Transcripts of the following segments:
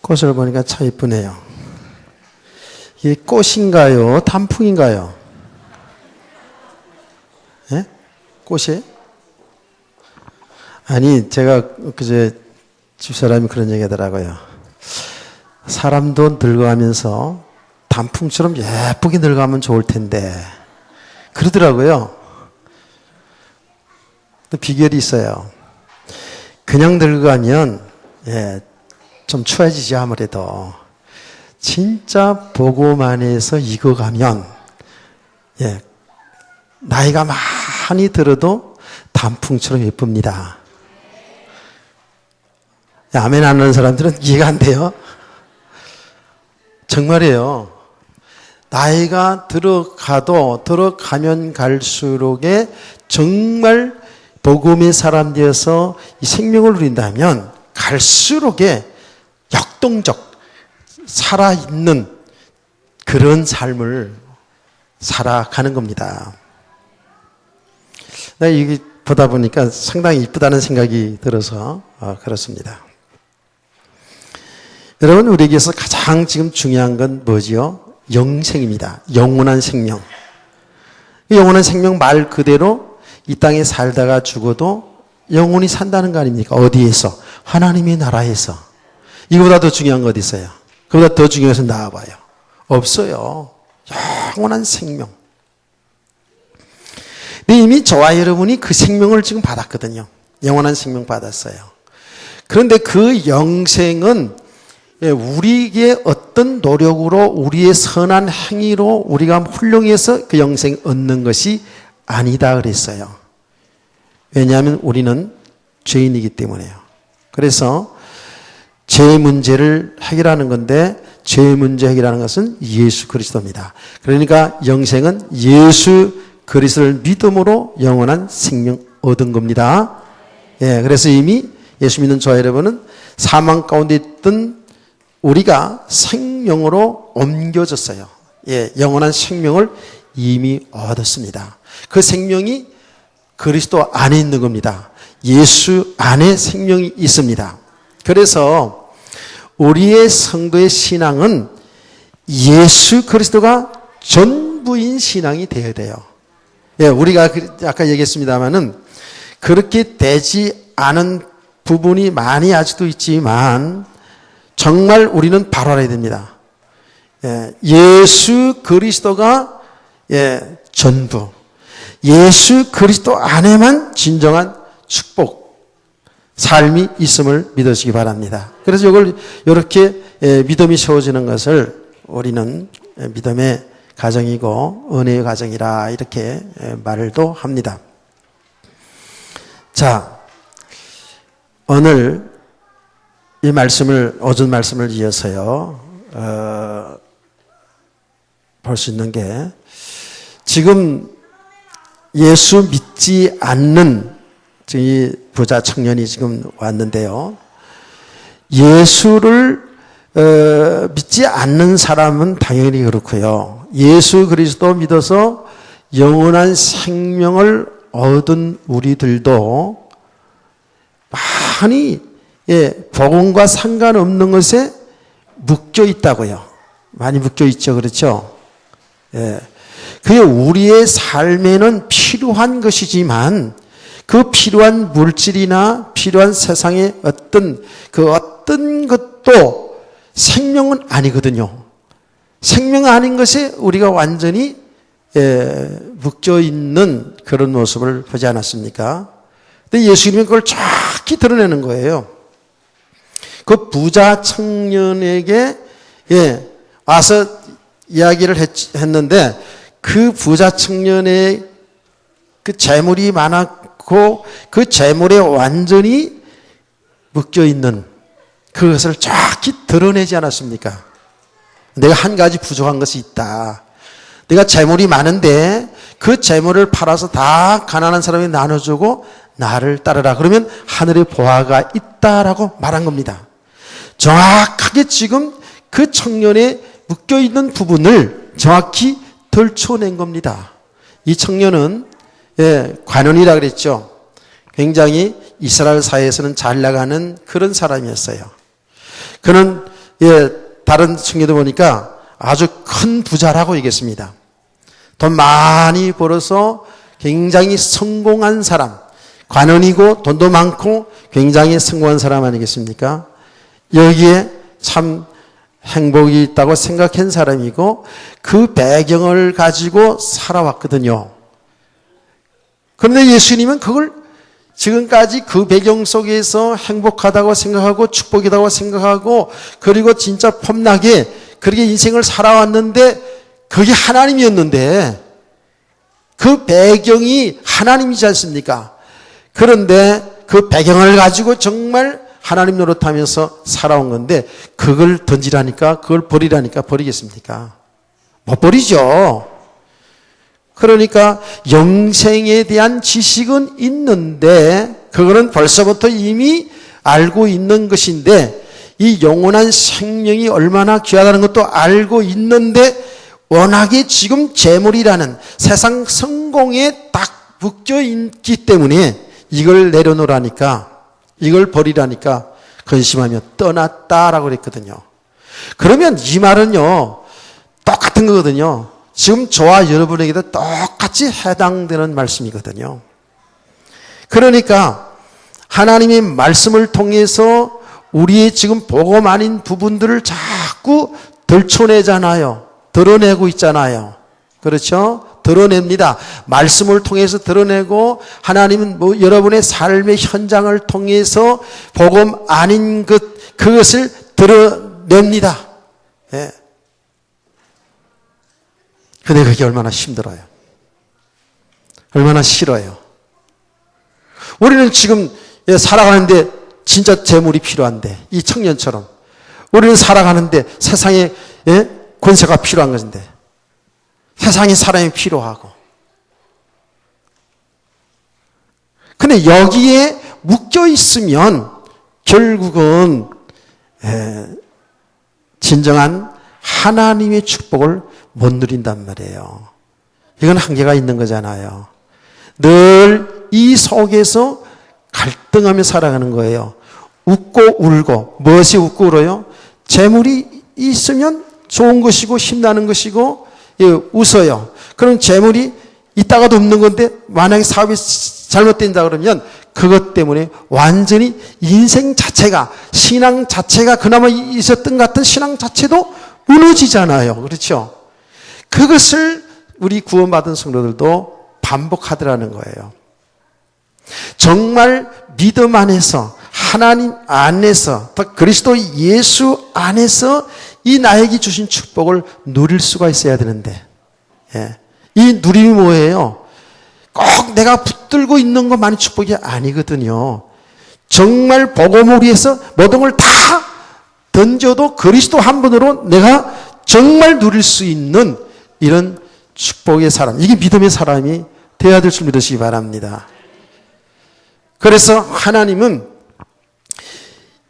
꽃을 보니까 참 이쁘네요. 이게 꽃인가요? 단풍인가요? 예? 꽃이에요? 아니, 제가 그제 집사람이 그런 얘기 하더라고요. 사람도 늙어가면서 단풍처럼 예쁘게 늙어가면 좋을 텐데. 그러더라고요. 또 비결이 있어요. 그냥 늙어가면, 좀 추해지지 아무래도. 진짜 보고만 해서 익어가면, 나이가 많이 들어도 단풍처럼 예쁩니다. 아멘 안 하는 사람들은 이해가 안 돼요. 정말이에요. 나이가 들어가면 갈수록에 정말 복음의 사람 되어서 이 생명을 누린다면 갈수록에 역동적 살아있는 그런 삶을 살아가는 겁니다. 이게 보다 보니까 상당히 이쁘다는 생각이 들어서 그렇습니다. 여러분, 우리에게서 가장 지금 중요한 건 뭐지요? 영생입니다. 영원한 생명. 영원한 생명 말 그대로 이 땅에 살다가 죽어도 영원히 산다는 거 아닙니까? 어디에서? 하나님의 나라에서. 이거보다 더 중요한 거 어디 있어요? 그보다 더 중요한 것은 나와봐요. 없어요. 영원한 생명. 근데 이미 저와 여러분이 그 생명을 지금 받았거든요. 영원한 생명 받았어요. 그런데 그 영생은 우리에게 어떤 노력으로 우리의 선한 행위로 우리가 훌륭해서 그 영생 얻는 것이 아니다 그랬어요. 왜냐하면 우리는 죄인이기 때문에요. 그래서 죄 문제를 해결하는 건데 죄 문제 해결하는 것은 예수 그리스도입니다. 그러니까 영생은 예수 그리스도를 믿음으로 영원한 생명 얻은 겁니다. 그래서 이미 예수 믿는 저와 여러분은 사망 가운데 있던 우리가 생명으로 옮겨졌어요. 영원한 생명을 이미 얻었습니다. 그 생명이 그리스도 안에 있는 겁니다. 예수 안에 생명이 있습니다. 그래서 우리의 성도의 신앙은 예수 그리스도가 전부인 신앙이 되어야 돼요. 우리가 아까 얘기했습니다마는 그렇게 되지 않은 부분이 많이 아직도 있지만 정말 우리는 바로 알아야 됩니다. 예수 그리스도가 전부. 예수 그리스도 안에만 진정한 축복, 삶이 있음을 믿으시기 바랍니다. 그래서 이걸 이렇게 믿음이 세워지는 것을 우리는 믿음의 가정이고 은혜의 가정이라 이렇게 말도 합니다. 자, 오늘 이 말씀을, 오전 말씀을 이어서요, 볼 수 있는 게, 지금 예수 믿지 않는 이 부자 청년이 지금 왔는데요. 예수를 믿지 않는 사람은 당연히 그렇고요. 예수 그리스도 믿어서 영원한 생명을 얻은 우리들도 많이 복음과 상관없는 것에 묶여 있다고요. 많이 묶여 있죠. 그렇죠? 그게 우리의 삶에는 필요한 것이지만 그 필요한 물질이나 필요한 세상의 어떤 것도 생명은 아니거든요. 생명 아닌 것에 우리가 완전히 묶여 있는 그런 모습을 보지 않았습니까? 근데 예수님은 그걸 정확히 드러내는 거예요. 그 부자 청년에게 와서 이야기를 했는데 그 부자 청년의 그 재물이 많았고 그 재물에 완전히 묶여 있는 그것을 정확히 드러내지 않았습니까? 내가 한 가지 부족한 것이 있다. 내가 재물이 많은데 그 재물을 팔아서 다 가난한 사람에 나눠주고 나를 따르라. 그러면 하늘의 보화가 있다라고 말한 겁니다. 정확하게 지금 그 청년의 묶여있는 부분을 정확히 덜쳐낸 겁니다. 이 청년은 관원이라 그랬죠. 굉장히 이스라엘 사회에서는 잘 나가는 그런 사람이었어요. 그는 다른 청년도 보니까 아주 큰 부자라고 얘기했습니다. 돈 많이 벌어서 굉장히 성공한 사람, 관원이고 돈도 많고 굉장히 성공한 사람 아니겠습니까? 여기에 참 행복이 있다고 생각한 사람이고 그 배경을 가지고 살아왔거든요. 그런데 예수님은 그걸 지금까지 그 배경 속에서 행복하다고 생각하고 축복이라고 생각하고 그리고 진짜 폼나게 그렇게 인생을 살아왔는데 그게 하나님이었는데 그 배경이 하나님이지 않습니까? 그런데 그 배경을 가지고 정말 하나님 노릇하면서 살아온 건데 그걸 던지라니까 그걸 버리라니까 버리겠습니까? 못 버리죠. 그러니까 영생에 대한 지식은 있는데 그거는 벌써부터 이미 알고 있는 것인데 이 영원한 생명이 얼마나 귀하다는 것도 알고 있는데 워낙에 지금 재물이라는 세상 성공에 딱 묶여 있기 때문에 이걸 내려놓으라니까 이걸 버리라니까 근심하며 떠났다라고 그랬거든요. 그러면 이 말은요 똑같은 거거든요. 지금 저와 여러분에게도 똑같이 해당되는 말씀이거든요. 그러니까 하나님의 말씀을 통해서 우리의 지금 복음 아닌 부분들을 자꾸 들춰내잖아요. 드러내고 있잖아요. 그렇죠? 드러냅니다. 말씀을 통해서 드러내고 하나님은 여러분의 삶의 현장을 통해서 복음 아닌 그것을 드러냅니다. 예. 근데 그게 얼마나 힘들어요. 얼마나 싫어요. 우리는 지금 살아가는데 진짜 재물이 필요한데 이 청년처럼 우리는 살아가는데 세상에 권세가 필요한 것인데 세상에 사람이 필요하고 근데 여기에 묶여 있으면 결국은 진정한 하나님의 축복을 못 누린단 말이에요. 이건 한계가 있는 거잖아요. 늘 이 속에서 갈등하며 살아가는 거예요. 웃고 울고 무엇이 웃고 울어요? 재물이 있으면 좋은 것이고 힘나는 것이고 웃어요. 그럼 재물이 있다가도 없는 건데 만약에 사업이 잘못된다 그러면 그것 때문에 완전히 인생 자체가 신앙 자체가 그나마 있었던 것 같은 신앙 자체도 무너지잖아요. 그렇죠? 그것을 우리 구원받은 성도들도 반복하더라는 거예요. 정말 믿음 안에서 하나님 안에서 또 그리스도 예수 안에서 이 나에게 주신 축복을 누릴 수가 있어야 되는데 이 누림이 뭐예요? 꼭 내가 붙들고 있는 것만이 축복이 아니거든요. 정말 복음을 위해서 모든 걸 다 던져도 그리스도 한 분으로 내가 정말 누릴 수 있는 이런 축복의 사람, 이게 믿음의 사람이 되어야 될 줄 믿으시기 바랍니다. 그래서 하나님은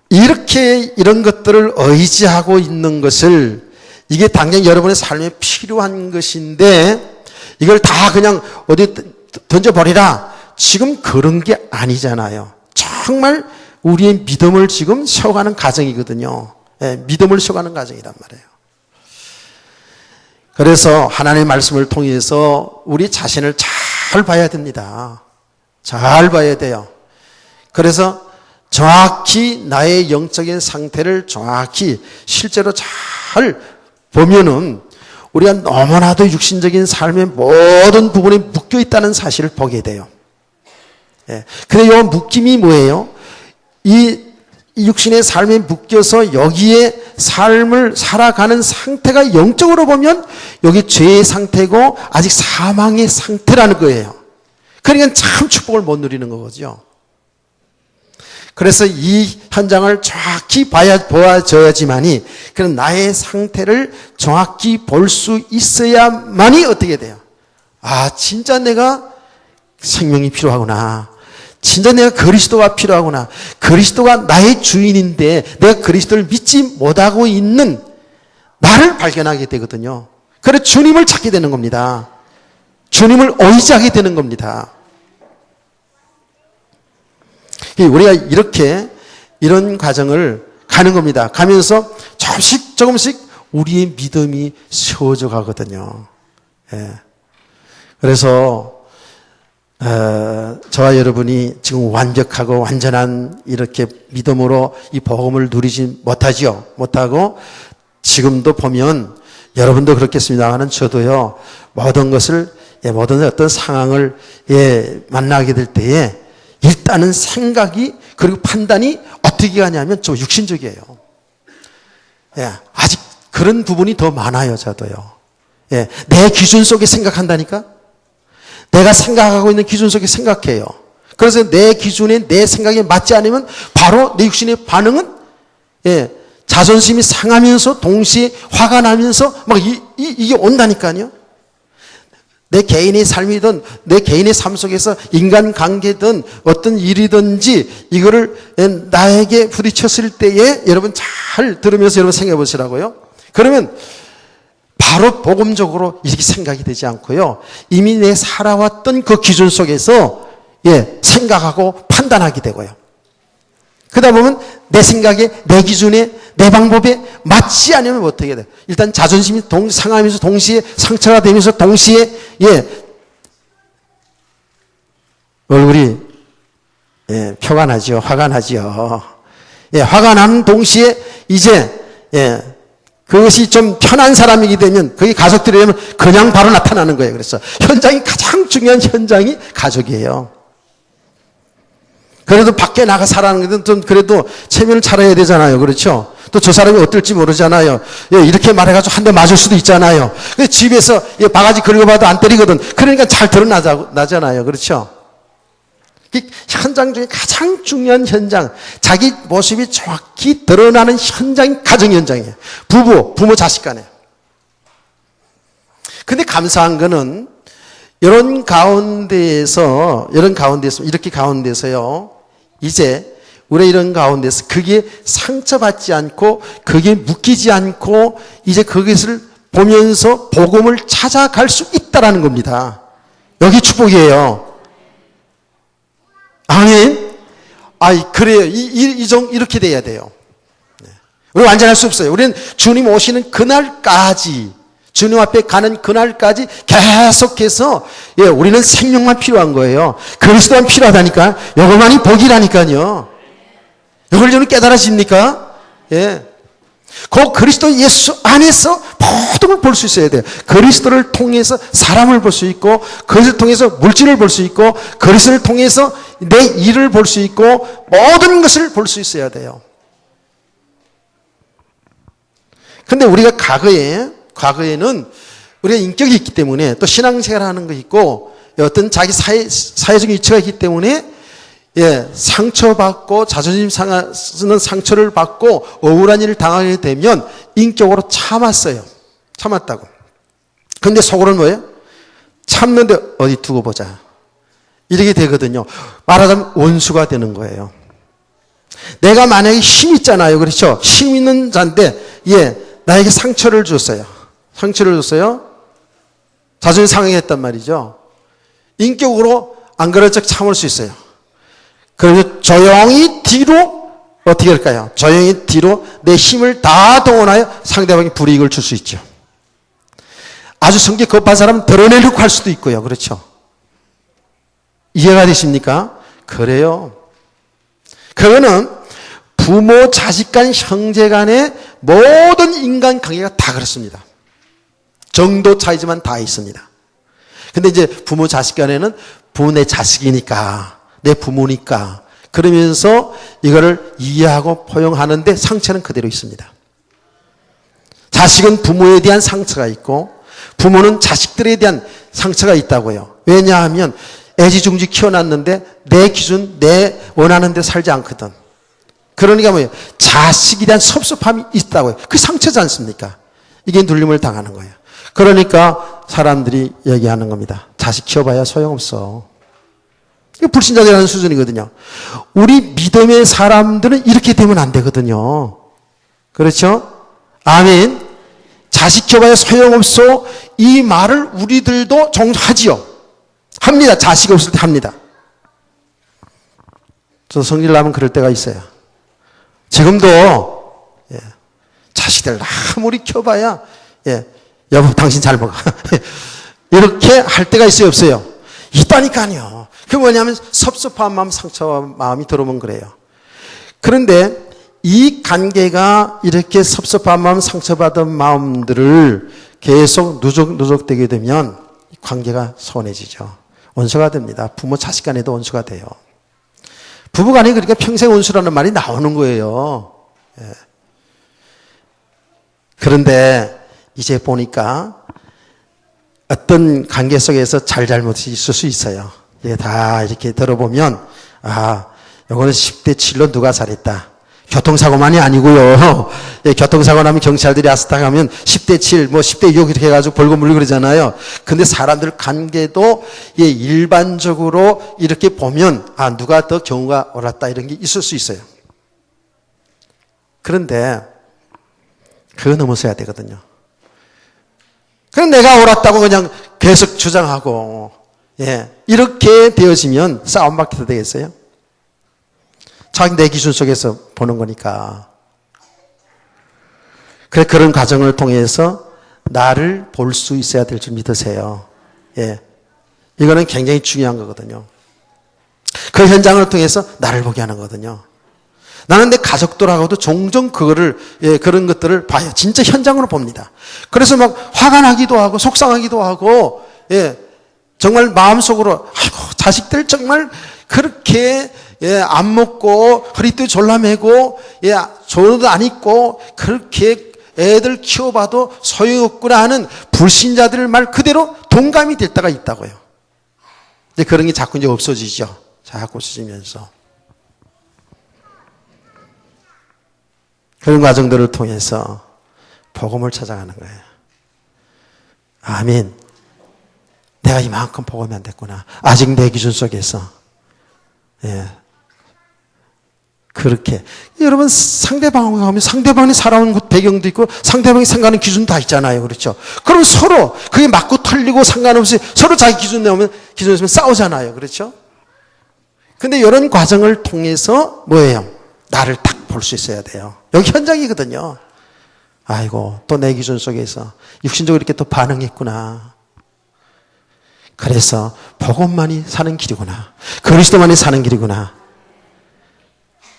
이렇게 이런 것들을 의지하고 있는 것을 이게 당장 여러분의 삶에 필요한 것인데 이걸 다 그냥 어디 던져버리라. 지금 그런 게 아니잖아요. 정말 우리의 믿음을 지금 세워가는 과정이거든요. 믿음을 세워가는 과정이란 말이에요. 그래서 하나님의 말씀을 통해서 우리 자신을 잘 봐야 됩니다. 잘 봐야 돼요. 그래서 정확히 나의 영적인 상태를 정확히 실제로 잘 보면은 우리가 너무나도 육신적인 삶의 모든 부분에 묶여 있다는 사실을 보게 돼요. 근데 이 묶임이 뭐예요? 이 육신의 삶에 묶여서 여기에 삶을 살아가는 상태가 영적으로 보면 여기 죄의 상태고 아직 사망의 상태라는 거예요. 그러니까 참 축복을 못 누리는 거죠. 그래서 이 현장을 정확히 보아져야지만이 그런 나의 상태를 정확히 볼 수 있어야만이 어떻게 돼요? 아, 진짜 내가 생명이 필요하구나. 진짜 내가 그리스도가 필요하구나. 그리스도가 나의 주인인데 내가 그리스도를 믿지 못하고 있는 나를 발견하게 되거든요. 그래서 주님을 찾게 되는 겁니다. 주님을 의지하게 되는 겁니다. 우리가 이렇게 이런 과정을 가는 겁니다. 가면서 조금씩 우리의 믿음이 세워져 가거든요. 예. 그래서 저와 여러분이 지금 완벽하고 완전한 이렇게 믿음으로 이 복음을 누리지 못하지요. 못하고 지금도 보면 여러분도 그렇겠습니다만 저도요. 모든 것을 모든 어떤 상황을 만나게 될 때에 일단은 생각이 그리고 판단이 어떻게 가냐면 좀 육신적이에요. 아직 그런 부분이 더 많아요. 저도요. 내 기준 속에 생각한다니까. 내가 생각하고 있는 기준 속에 생각해요. 그래서 내 기준에 내 생각에 맞지 않으면 바로 내 육신의 반응은 자존심이 상하면서 동시에 화가 나면서 막 이게 온다니까요. 내 개인의 삶이든 내 개인의 삶 속에서 인간관계든 어떤 일이든지 이거를 나에게 부딪혔을 때에 여러분 잘 들으면서 여러분 생각해 보시라고요. 그러면 바로 복음적으로 이렇게 생각이 되지 않고요. 이미 내 살아왔던 그 기준 속에서 생각하고 판단하게 되고요. 그러다 보면 내 생각에 내 기준에 내 방법에 맞지 않으면 어떻게 돼요? 일단 자존심이 상하면서 동시에 상처가 되면서 동시에 얼굴이 표가 나죠. 화가 나죠. 화가 나는 동시에 이제 그것이 좀 편한 사람이게 되면 그게 가족들이 되면 그냥 바로 나타나는 거예요. 그래서 현장이 가장 중요한 현장이 가족이에요. 그래도 밖에 나가 살아가는 것은 좀 그래도 체면을 차려야 되잖아요. 그렇죠? 또 저 사람이 어떨지 모르잖아요. 이렇게 말해가지고 한 대 맞을 수도 있잖아요. 집에서 바가지 긁어봐도 안 때리거든. 그러니까 잘 드러나잖아요. 그렇죠? 현장 중에 가장 중요한 현장, 자기 모습이 정확히 드러나는 현장이 가정 현장이에요. 부모 자식 간에. 근데 감사한 거는 이런 가운데에서 이렇게 가운데서요. 이제 우리 이런 가운데서 그게 상처받지 않고 그게 묶이지 않고 이제 그것을 보면서 복음을 찾아갈 수 있다라는 겁니다. 여기 축복이에요. 아멘. 그래요. 이렇게 돼야 돼요. 우리 완전할 수 없어요. 우리는 주님 오시는 그날까지, 주님 앞에 가는 그날까지 계속해서, 우리는 생명만 필요한 거예요. 그리스도만 필요하다니까. 이것만이 복이라니까요. 이걸 여러분 깨달아집니까? 그 그리스도 예수 안에서 모든 걸 볼 수 있어야 돼요. 그리스도를 통해서 사람을 볼 수 있고, 그리스도를 통해서 물질을 볼 수 있고, 그리스도를 통해서 내 일을 볼 수 있고, 모든 것을 볼 수 있어야 돼요. 근데 우리가 과거에는 우리가 인격이 있기 때문에 또 신앙생활을 하는 거 있고, 어떤 자기 사회적인 위치가 있기 때문에 상처받고 자존심 상하는 상처를 받고 억울한 일을 당하게 되면 인격으로 참았다고. 근데 속으로는 뭐예요? 참는데 어디 두고 보자. 이렇게 되거든요. 말하자면 원수가 되는 거예요. 내가 만약에 힘 있잖아요. 그렇죠? 힘 있는 자인데 나에게 상처를 줬어요. 자존심 상하게 했단 말이죠. 인격으로 안 그럴 적 참을 수 있어요. 그래서 조용히 뒤로 어떻게 할까요? 조용히 뒤로 내 힘을 다 동원하여 상대방이 불이익을 줄 수 있죠. 아주 성격 급한 사람은 드러내려고 할 수도 있고요. 그렇죠? 이해가 되십니까? 그래요. 그거는 부모, 자식 간, 형제 간의 모든 인간관계가 다 그렇습니다. 정도 차이지만 다 있습니다. 근데 이제 부모, 자식 간에는 내 자식이니까, 내 부모니까, 그러면서 이거를 이해하고 포용하는데 상처는 그대로 있습니다. 자식은 부모에 대한 상처가 있고, 부모는 자식들에 대한 상처가 있다고요. 왜냐하면 애지중지 키워놨는데 내 기준, 내 원하는 대로 살지 않거든. 그러니까 뭐예요? 자식에 대한 섭섭함이 있다고요. 그 상처지 않습니까? 이게 눌림을 당하는 거예요. 그러니까 사람들이 얘기하는 겁니다. 자식 키워봐야 소용없어. 이게 불신자들이라는 수준이거든요. 우리 믿음의 사람들은 이렇게 되면 안 되거든요. 그렇죠? 아멘. 자식 키워봐야 소용없어. 이 말을 우리들도 종종 하지요. 합니다. 자식 없을 때 합니다. 저 성질 나면 그럴 때가 있어요. 지금도 자식들 아무리 키워봐야 여보 당신 잘 먹어 이렇게 할 때가 있어요, 없어요? 있다니까요. 그게 뭐냐면 섭섭한 마음, 상처한 마음이 들어오면 그래요. 그런데 이 관계가 이렇게 섭섭한 마음, 상처받은 마음들을 계속 누적되게 되면 관계가 소원해지죠. 원수가 됩니다. 부모 자식 간에도 원수가 돼요. 부부 간에 그러니까 평생 원수라는 말이 나오는 거예요. 그런데 이제 보니까 어떤 관계 속에서 잘잘못이 있을 수 있어요. 이게 다 이렇게 들어보면 이거는 10대 7로 누가 잘했다. 교통사고만이 아니고요. 교통사고 나면 경찰들이 아스탁하면 10대 7, 10대 6 이렇게 해가지고 벌금 물고 그러잖아요. 근데 사람들 관계도 일반적으로 이렇게 보면 누가 더 경우가 옳았다 이런 게 있을 수 있어요. 그런데 그거 넘어서야 되거든요. 그럼 내가 옳았다고 그냥 계속 주장하고 이렇게 되어지면 싸움밖에 되겠어요? 자기 내 기준 속에서 보는 거니까. 그래 그런 과정을 통해서 나를 볼 수 있어야 될 줄 믿으세요. 이거는 굉장히 중요한 거거든요. 그 현장을 통해서 나를 보게 하는 거거든요. 나는 내 가족들하고도 종종 그거를 그런 것들을 봐요. 진짜 현장으로 봅니다. 그래서 막 화가 나기도 하고 속상하기도 하고 정말 마음속으로 아이고 자식들 정말 그렇게 안 먹고 허리띠 졸라매고 조도 안 입고 그렇게 애들 키워봐도 소용없구나 하는 불신자들 말 그대로 동감이 될 때가 있다고요. 근데 그런 게 자꾸 이제 없어지죠. 자꾸 없어지면서. 그런 과정들을 통해서 복음을 찾아가는 거예요. 아멘. 내가 이만큼 복음이 안 됐구나. 아직 내 기준 속에서. 그렇게. 여러분, 상대방하고 가면 상대방이 살아온 배경도 있고 상대방이 생각하는 기준도 다 있잖아요. 그렇죠? 그럼 서로 그게 맞고 틀리고 상관없이 서로 자기 기준 내오면 기준 있으면 싸우잖아요. 그렇죠? 근데 이런 과정을 통해서 뭐예요? 나를 딱 볼 수 있어야 돼요. 여기 현장이거든요. 아이고, 또 내 기준 속에서 육신적으로 이렇게 또 반응했구나. 그래서 복음만이 사는 길이구나. 그리스도만이 사는 길이구나.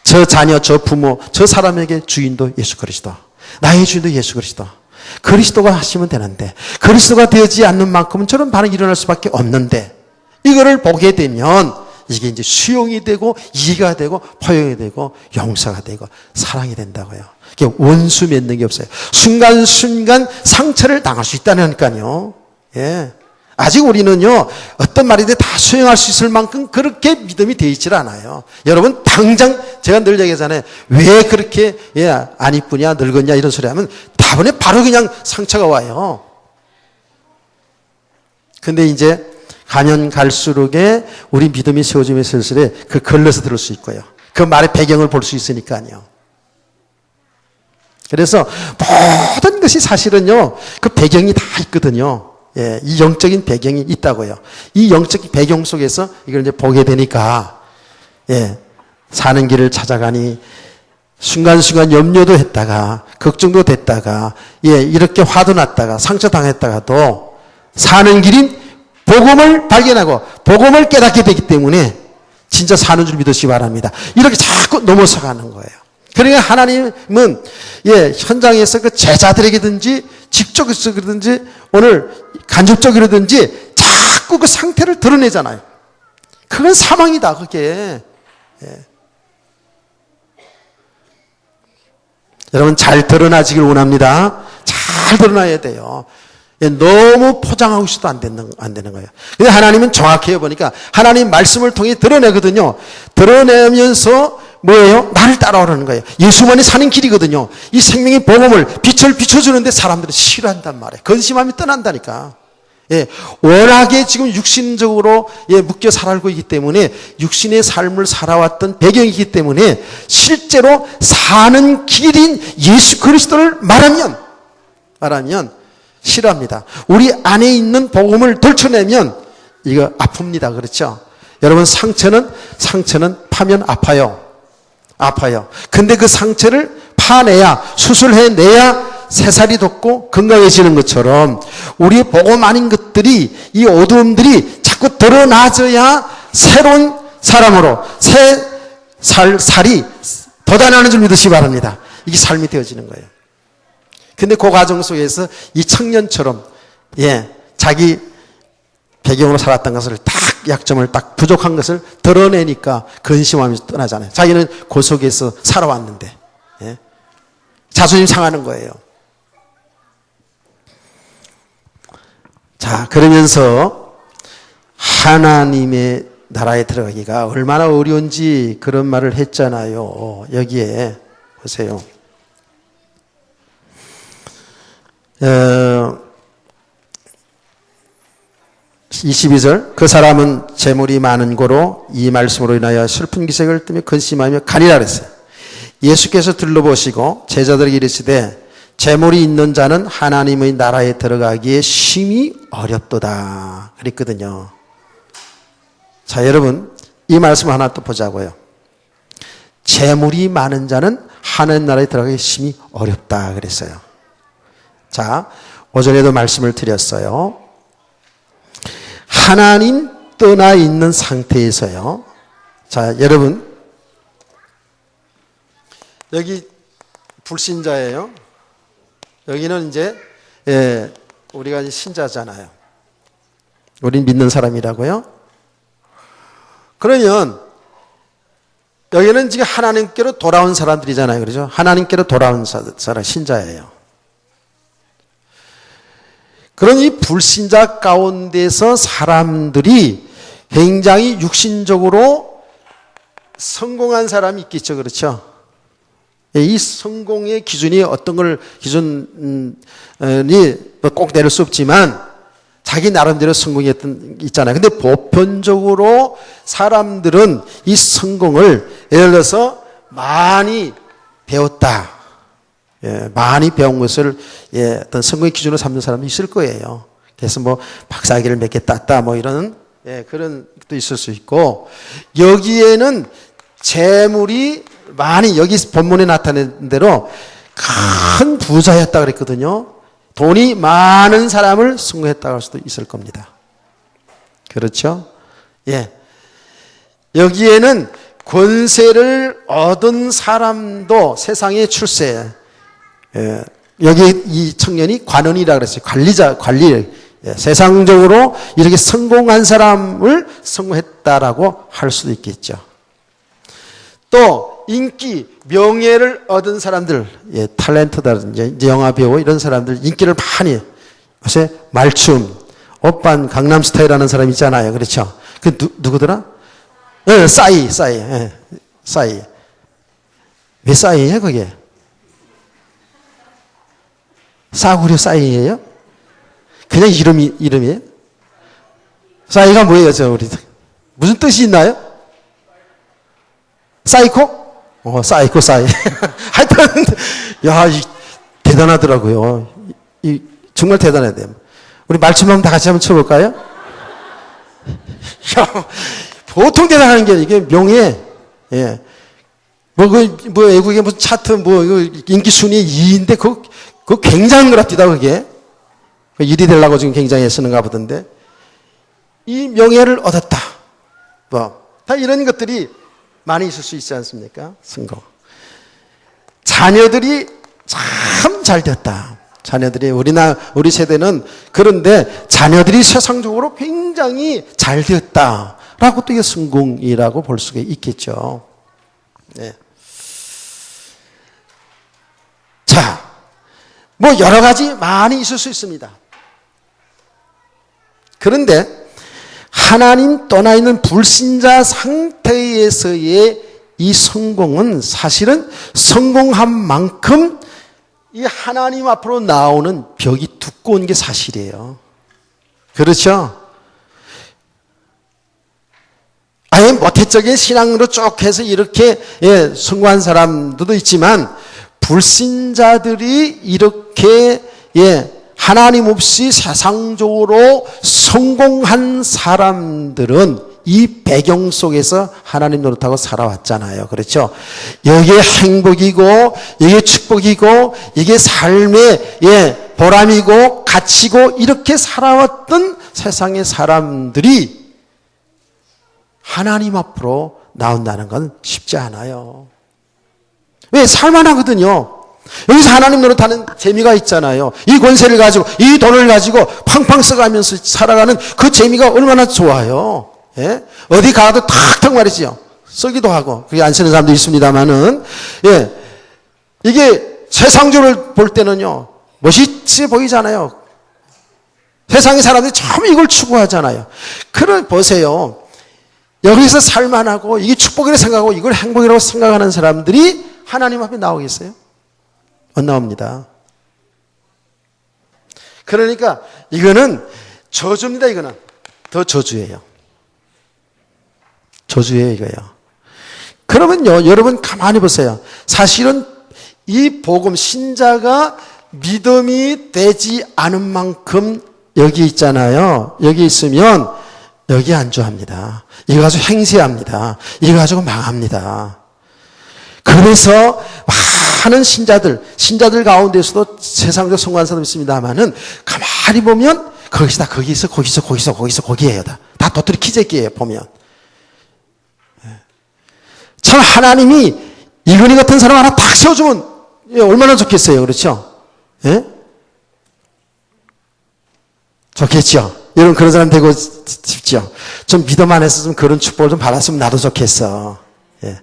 저 자녀, 저 부모, 저 사람에게 주인도 예수 그리스도. 나의 주인도 예수 그리스도. 그리스도가 하시면 되는데 그리스도가 되지 않는 만큼은 저런 반응이 일어날 수밖에 없는데 이거를 보게 되면 이게 이제 수용이 되고 이해가 되고 포용이 되고 용서가 되고 사랑이 된다고요. 이게 원수 맺는 게 없어요. 순간순간 상처를 당할 수 있다니까요. 아직 우리는요, 어떤 말이든 다 수용할 수 있을 만큼 그렇게 믿음이 되어 있질 않아요. 여러분, 당장, 제가 늘 얘기하잖아요. 왜 그렇게, 안 이쁘냐, 늙었냐, 이런 소리 하면 다분히 바로 그냥 상처가 와요. 근데 이제, 가면 갈수록에 우리 믿음이 세워지면 슬슬에 그 걸러서 들을 수 있고요. 그 말의 배경을 볼 수 있으니까요. 그래서 모든 것이 사실은요, 그 배경이 다 있거든요. 이 영적인 배경이 있다고요. 이 영적인 배경 속에서 이걸 이제 보게 되니까, 사는 길을 찾아가니, 순간순간 염려도 했다가, 걱정도 됐다가, 이렇게 화도 났다가, 상처당했다가도, 사는 길인 복음을 발견하고, 복음을 깨닫게 되기 때문에, 진짜 사는 줄 믿으시기 바랍니다. 이렇게 자꾸 넘어서가는 거예요. 그러니까 하나님은, 현장에서 그 제자들에게든지, 직접적이든지, 오늘 간접적이라든지 자꾸 그 상태를 드러내잖아요. 그건 사망이다, 그게. 여러분, 잘 드러나지길 원합니다. 잘 드러나야 돼요. 너무 포장하고 있어도 안 되는 거예요. 근데 하나님은 정확해요, 보니까. 하나님 말씀을 통해 드러내거든요. 드러내면서 뭐예요? 나를 따라오라는 거예요. 예수만이 사는 길이거든요. 이 생명의 복음을, 빛을 비춰주는데 사람들은 싫어한단 말이에요. 근심함이 떠난다니까. 워낙에 지금 육신적으로 묶여 살고 있기 때문에 육신의 삶을 살아왔던 배경이기 때문에 실제로 사는 길인 예수 그리스도를 말하면 싫어합니다. 우리 안에 있는 복음을 들춰내면 이거 아픕니다. 그렇죠? 여러분 상처는 파면 아파요. 근데 그 상처를 파내야, 수술해내야 새살이 돋고 건강해지는 것처럼 우리 복음 아닌 것들이, 이 어두움들이 자꾸 드러나져야 새로운 사람으로 살이 돋아나는 줄 믿으시기 바랍니다. 이게 삶이 되어지는 거예요. 근데 그 과정 속에서 이 청년처럼 자기 배경으로 살았던 것을 딱 약점을 딱 부족한 것을 드러내니까 근심함이 떠나잖아요. 자기는 그 속에서 살아왔는데 자존심 상하는 거예요. 자, 그러면서 하나님의 나라에 들어가기가 얼마나 어려운지 그런 말을 했잖아요. 여기에 보세요. 22절, 그 사람은 재물이 많은 고로 이 말씀으로 인하여 슬픈 기색을 띠며 근심하며 가니라 그랬어요. 예수께서 둘러보시고 제자들에게 이르시되 재물이 있는 자는 하나님의 나라에 들어가기에 심히 어렵도다 그랬거든요. 자, 여러분 이 말씀 하나 또 보자고요. 재물이 많은 자는 하나님 나라에 들어가기 심히 어렵다 그랬어요. 자, 오전에도 말씀을 드렸어요. 하나님 떠나 있는 상태에서요. 자, 여러분 여기 불신자예요. 여기는 이제 우리가 이제 신자잖아요. 우린 믿는 사람이라고요. 그러면 여기는 지금 하나님께로 돌아온 사람들이잖아요. 그렇죠? 하나님께로 돌아온 사람, 신자예요. 그런 이 불신자 가운데서 사람들이 굉장히 육신적으로 성공한 사람이 있겠죠. 그렇죠? 이 성공의 기준이 어떤 걸 기준이 꼭 내릴 수 없지만 자기 나름대로 성공했던 있잖아요. 근데 보편적으로 사람들은 이 성공을 예를 들어서 많이 배웠다. 많이 배운 것을 어떤 성공의 기준으로 삼는 사람이 있을 거예요. 그래서 뭐 박사학위를 몇 개 땄다 뭐 이런 그런 것도 있을 수 있고, 여기에는 재물이 많이, 여기 본문에 나타낸 대로 큰 부자였다 그랬거든요. 돈이 많은 사람을 성공했다고 할 수도 있을 겁니다. 그렇죠? 여기에는 권세를 얻은 사람도 세상에 출세. 여기 이 청년이 관원이라고 그랬어요. 관리. 세상적으로 이렇게 성공한 사람을 성공했다라고 할 수도 있겠죠. 또 인기, 명예를 얻은 사람들, 탤런트다든지 이제 영화 배우 이런 사람들 인기를 많이, 요새 말춤, 오빤 강남스타일하는 사람 있잖아요. 그렇죠? 그 누구더라? 싸이. 왜 싸이예요, 그게? 싸구려 싸이예요? 그냥 이름이에요? 싸이가 뭐예요, 우리? 무슨 뜻이 있나요? 사이코? 사이코. 하여튼, 대단하더라고요. 정말 대단해야 돼요. 우리 말씀 한번 다 같이 한번 쳐볼까요? 보통 대단한 게 이게 명예, 외국에 무슨 차트, 인기 순위 2위인데, 그거 굉장한 것 같다, 그게. 1위 되려고 지금 굉장히 애쓰는가 보던데. 이 명예를 얻었다. 다 이런 것들이 많이 있을 수 있지 않습니까? 성공. 자녀들이 참 잘 됐다. 자녀들이, 우리 세대는 그런데 자녀들이 세상적으로 굉장히 잘 되었다라고 또 이게 성공이라고 볼 수가 있겠죠. 자, 뭐 여러 가지 많이 있을 수 있습니다. 그런데 하나님 떠나 있는 불신자 상태에서의 이 성공은 사실은 성공한 만큼 이 하나님 앞으로 나오는 벽이 두꺼운 게 사실이에요. 그렇죠? 아예 모태적인 신앙으로 쭉 해서 이렇게 성공한 사람들도 있지만, 불신자들이 이렇게 하나님 없이 세상적으로 성공한 사람들은 이 배경 속에서 하나님 노릇하고 살아왔잖아요. 그렇죠? 여기에 행복이고 이게 축복이고 이게 삶의 보람이고 가치고 이렇게 살아왔던 세상의 사람들이 하나님 앞으로 나온다는 건 쉽지 않아요. 왜? 살만하거든요. 여기서 하나님 노릇하는 재미가 있잖아요. 이 권세를 가지고 이 돈을 가지고 팡팡 써가면서 살아가는 그 재미가 얼마나 좋아요. 예? 어디 가도 탁탁 말이죠. 쓰기도 하고 그게 안 쓰는 사람도 있습니다만은 이게 세상적으로 볼 때는요 멋있어 보이잖아요. 세상의 사람들이 참 이걸 추구하잖아요. 그래 보세요. 여기서 살만하고 이게 축복이라고 생각하고 이걸 행복이라고 생각하는 사람들이 하나님 앞에 나오겠어요? 안 나옵니다. 그러니까 이거는 저주입니다. 이거는 더 저주예요. 저주예요 이거요. 그러면요 여러분 가만히 보세요. 사실은 이 복음 신자가 믿음이 되지 않은 만큼 여기 있잖아요. 여기 있으면 여기 안주합니다. 이거 가지고 행세합니다. 이거 가지고 망합니다. 그래서 많은 신자들 가운데서도 세상적 성공한 있습니다만은 가만히 보면 거기에요. 다 도토리 키재기예요. 보면 참 하나님이 이근희 같은 사람 하나 딱 세워주면 얼마나 좋겠어요. 그렇죠? 예? 좋겠죠? 여러분 그런 사람 되고 싶죠? 좀 믿음 안에서 좀 그런 축복을 좀 받았으면 나도 좋겠어. 예.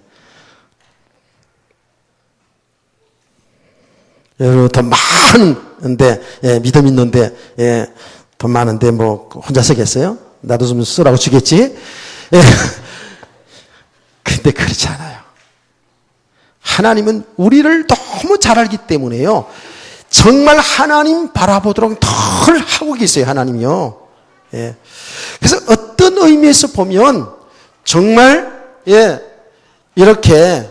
여러분 돈 많은데 믿음 있는데 돈 많은데 뭐 혼자 쓰겠어요? 나도 좀 쓰라고 주겠지? 근데 그렇지 않아요. 하나님은 우리를 너무 잘 알기 때문에요. 정말 하나님 바라보도록 늘 하고 계세요. 하나님이요. 그래서 어떤 의미에서 보면 정말 이렇게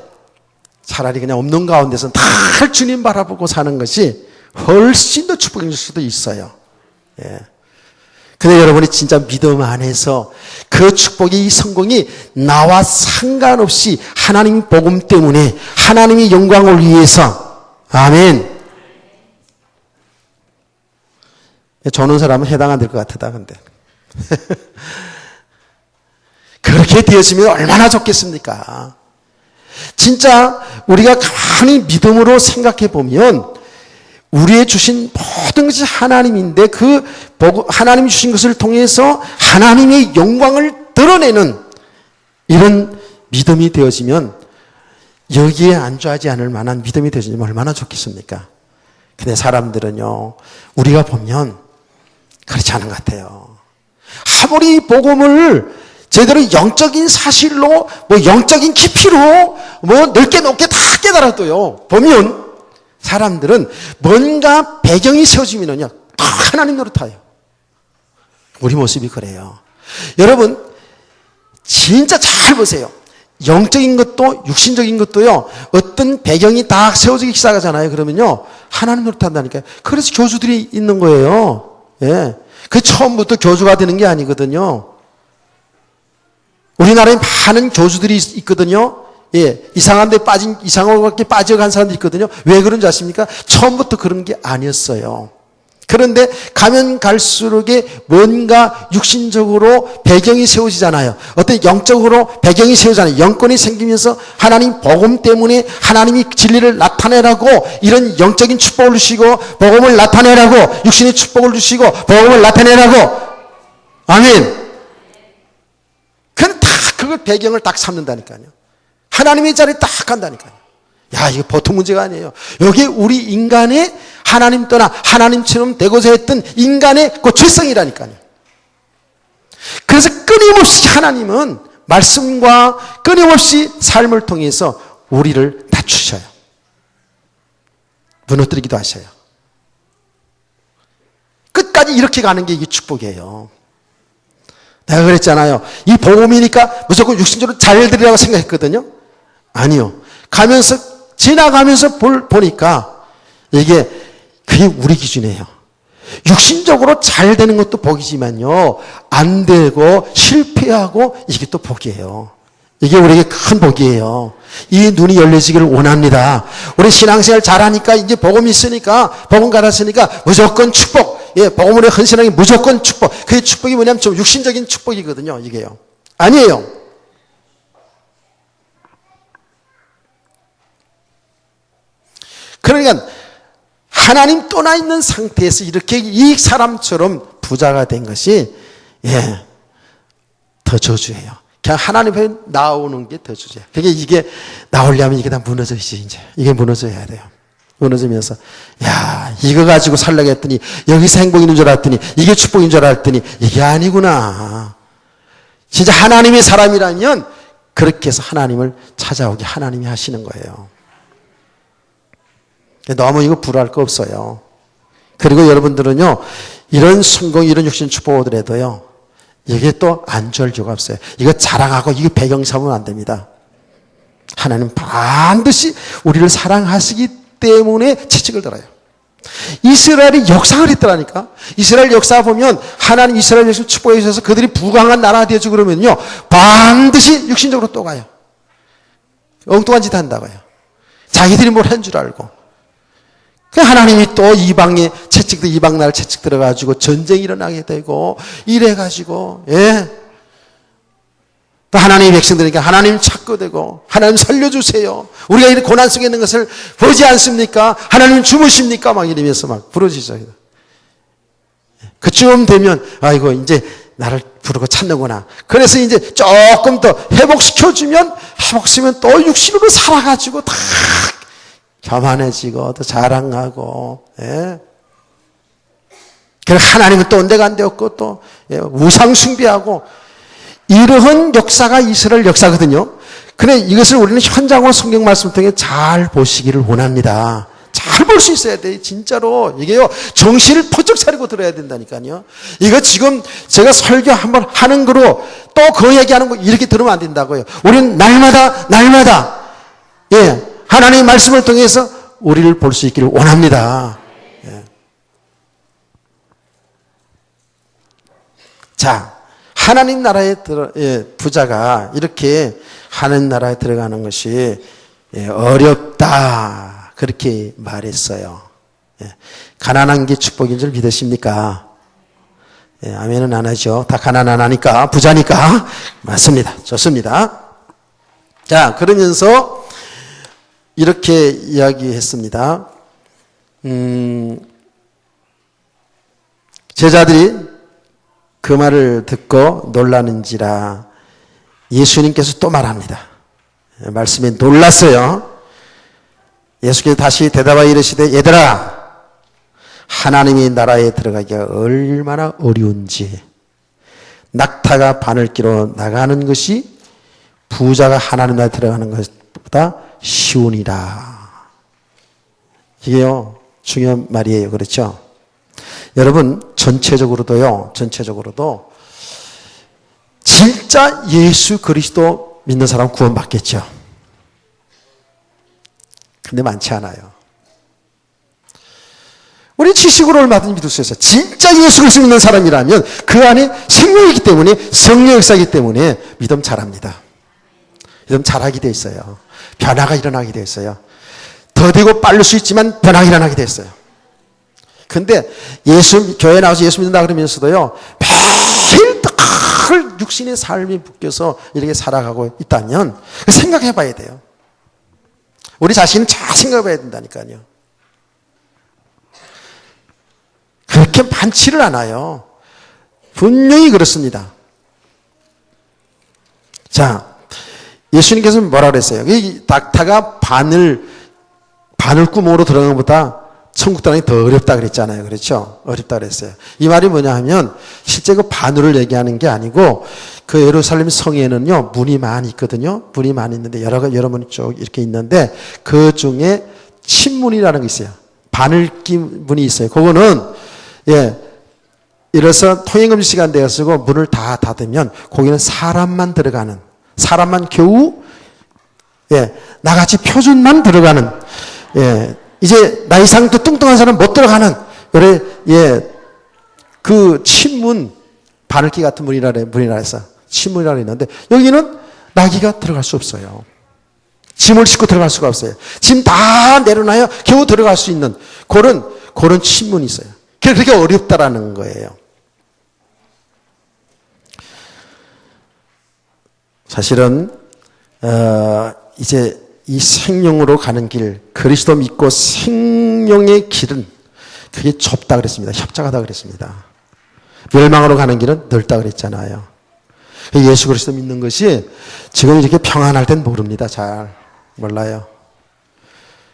차라리 그냥 없는 가운데서 늘 주님 바라보고 사는 것이 훨씬 더 축복일 수도 있어요. 근데 여러분이 진짜 믿음 안에서 그 축복이 이 성공이 나와 상관없이 하나님 복음 때문에 하나님의 영광을 위해서 아멘. 저는 사람은 해당 안 될 것 같다 근데 그렇게 되었으면 얼마나 좋겠습니까? 진짜 우리가 가만히 믿음으로 생각해 보면 우리의 주신 모든 것이 하나님인데 그 하나님이 주신 것을 통해서 하나님의 영광을 드러내는 이런 믿음이 되어지면 여기에 안주하지 않을 만한 믿음이 되어지면 얼마나 좋겠습니까? 근데 사람들은요 우리가 보면 그렇지 않은 것 같아요. 아무리 복음을 제대로 영적인 사실로 뭐 영적인 깊이로 뭐 넓게 높게 다 깨달아도요 보면 사람들은 뭔가 배경이 세워지면은요 다 하나님 노릇해요. 우리 모습이 그래요. 여러분 진짜 잘 보세요. 영적인 것도 육신적인 것도요 어떤 배경이 다 세워지기 시작하잖아요. 그러면요 하나님 노릇한다니까요. 그래서 교주들이 있는 거예요. 그 처음부터 교주가 되는 게 아니거든요. 우리나라에 많은 교주들이 있거든요. 이상한데 이상하게 빠져간 사람들이 있거든요. 왜 그런지 아십니까? 처음부터 그런 게 아니었어요. 그런데 가면 갈수록에 뭔가 육신적으로 배경이 세워지잖아요. 어떤 영적으로 배경이 세워지잖아요. 영권이 생기면서 하나님 복음 때문에 하나님이 진리를 나타내라고 이런 영적인 축복을 주시고 복음을 나타내라고 육신의 축복을 주시고 복음을 나타내라고 아멘. 그건 다 그걸 배경을 딱 삼는다니까요. 하나님의 자리에 딱 간다니까요. 야, 이거 보통 문제가 아니에요. 여기 우리 인간의 하나님 떠나 하나님처럼 되고자 했던 인간의 그 죄성이라니까요. 그래서 끊임없이 하나님은 말씀과 끊임없이 삶을 통해서 우리를 낮추셔요. 무너뜨리기도 하셔요. 끝까지 이렇게 가는 게 이게 축복이에요. 내가 그랬잖아요. 이 복음이니까 무조건 육신적으로 잘 되리라고 생각했거든요. 아니요. 지나가면서 보니까 그게 우리 기준이에요. 육신적으로 잘 되는 것도 복이지만요, 안 되고 실패하고 이게 또 복이에요. 이게 우리에게 큰 복이에요. 이 눈이 열려지기를 원합니다. 우리 신앙생활 잘하니까 이제 복음이 있으니까, 복음 받았으니까 무조건 축복. 예, 복음으로 헌신하기 무조건 축복. 그 축복이 뭐냐면 좀 육신적인 축복이거든요, 이게요. 아니에요. 그러니까 하나님 떠나 있는 상태에서 이렇게 이 사람처럼 부자가 된 것이, 예, 더 저주예요. 그냥 하나님 앞에 나오는 게 더 저주예요. 그러니까 이게 나오려면 이게 다 무너져야지, 이제. 이게 무너져야 돼요. 무너지면서, 야, 이거 가지고 살려고 했더니, 여기서 행복인 줄 알았더니, 이게 축복인 줄 알았더니, 이게 아니구나. 진짜 하나님의 사람이라면, 그렇게 해서 하나님을 찾아오게 하나님이 하시는 거예요. 너무 이거 불화할 거 없어요. 그리고 여러분들은요, 이런 성공, 이런 육신 축복을 얻으려도요, 이게 또 안절교가 없어요. 이거 자랑하고 이거 배경 삼으면 안 됩니다. 하나님 반드시 우리를 사랑하시기 때문에 채찍을 들어요. 이스라엘이 역사를 했더라니까. 이스라엘 역사 보면 하나님 이스라엘 역사 축복해 주셔서 그들이 부강한 나라가 되어주고 그러면요, 반드시 육신적으로 또 가요. 엉뚱한 짓 한다고요. 자기들이 뭘 한 줄 알고. 하나님이 또 이방에 채찍도 이방 나라 채찍 들어가지고 전쟁이 일어나게 되고 이래가지고, 예. 또 하나님의 백성들이니까 하나님 찾고 되고, 하나님 살려주세요. 우리가 이렇게 고난 속에 있는 것을 보지 않습니까? 하나님 주무십니까? 막 이러면서 막 부르짖어요. 그쯤 되면, 아이고, 이제 나를 부르고 찾는구나. 그래서 이제 조금 더 회복시켜주면, 회복시키면 또 육신으로 살아가지고 다 교만해지고 또 자랑하고, 예. 그래서 하나님은 또 온데가 안 되었고 또, 예, 우상 숭배하고, 이러한 역사가 이스라엘 역사거든요. 그래, 이것을 우리는 현장으로 성경 말씀을 통해 잘 보시기를 원합니다. 잘 볼 수 있어야 돼, 진짜로. 이게요, 정신을 퍼쩍 차리고 들어야 된다니까요. 이거 지금 제가 설교 한번 하는 거로 또 그 얘기하는 거 이렇게 들으면 안 된다고요. 우리는 날마다, 예, 하나님의 말씀을 통해서 우리를 볼 수 있기를 원합니다. 예. 자, 하나님 나라에 부자가 이렇게 하나님 나라에 들어가는 것이, 예, 어렵다, 그렇게 말했어요. 예. 가난한 게 축복인 줄 믿으십니까? 예, 아멘은 안 하죠. 다 가난 안 하니까, 부자니까. 맞습니다. 좋습니다. 자, 그러면서 이렇게 이야기했습니다. 제자들이 그 말을 듣고 놀라는지라 예수님께서 또 말합니다. 말씀에 놀랐어요. 예수께서 다시 대답하여 이르시되, 얘들아, 하나님의 나라에 들어가기가 얼마나 어려운지, 낙타가 바늘기로 나가는 것이 부자가 하나님 나라에 들어가는 것보다 쉬우니라. 이게요, 중요한 말이에요. 그렇죠? 여러분, 전체적으로도 진짜 예수 그리스도 믿는 사람 구원받겠죠. 근데 많지 않아요. 우리 지식으로 얼마든지 믿을 수 있어요. 진짜 예수 그리스도 믿는 사람이라면 그 안에 생명이기 때문에, 성령 역사이기 때문에 믿음 잘합니다. 믿음 잘하게 돼 있어요. 변화가 일어나게 돼 있어요. 더디고 빠를 수 있지만 변화가 일어나게 돼 있어요. 근데 교회 나와서 예수 믿는다 그러면서도요, 매일 늘 육신의 삶이 묶여서 이렇게 살아가고 있다면 생각해 봐야 돼요. 우리 자신은 잘 생각해 봐야 된다니까요. 그렇게 많지를 않아요. 분명히 그렇습니다. 자, 예수님께서는 뭐라 그랬어요? 낙타가 바늘구멍으로 들어가는 것보다 천국 들어가기 더 어렵다 그랬잖아요. 그렇죠? 어렵다 그랬어요. 이 말이 뭐냐 하면, 실제 그 바늘을 얘기하는 게 아니고, 그 예루살렘 성에는요, 문이 많이 있거든요. 문이 많이 있는데, 여러 문이 쭉 이렇게 있는데, 그 중에 침문이라는 게 있어요. 바늘기 문이 있어요. 그거는, 예, 이래서 통행금지 시간 되었고, 문을 다 닫으면, 거기는 사람만 들어가는, 사람만 겨우, 예, 나같이 표준만 들어가는, 예, 이제 나이상 또 뚱뚱한 사람 못 들어가는, 그래, 예, 그 침문, 바늘기 같은 문이라 해서 침문이라 했는데 여기는 나귀가 들어갈 수 없어요. 짐을 싣고 들어갈 수가 없어요. 짐 다 내려놔야 겨우 들어갈 수 있는 그런 침문이 있어요. 그렇게 어렵다라는 거예요. 사실은 이제 이 생명으로 가는 길, 그리스도 믿고 생명의 길은 그게 좁다 그랬습니다. 협착하다 그랬습니다. 멸망으로 가는 길은 넓다 그랬잖아요. 예수 그리스도 믿는 것이 지금 이렇게 평안할 땐 모릅니다. 잘 몰라요.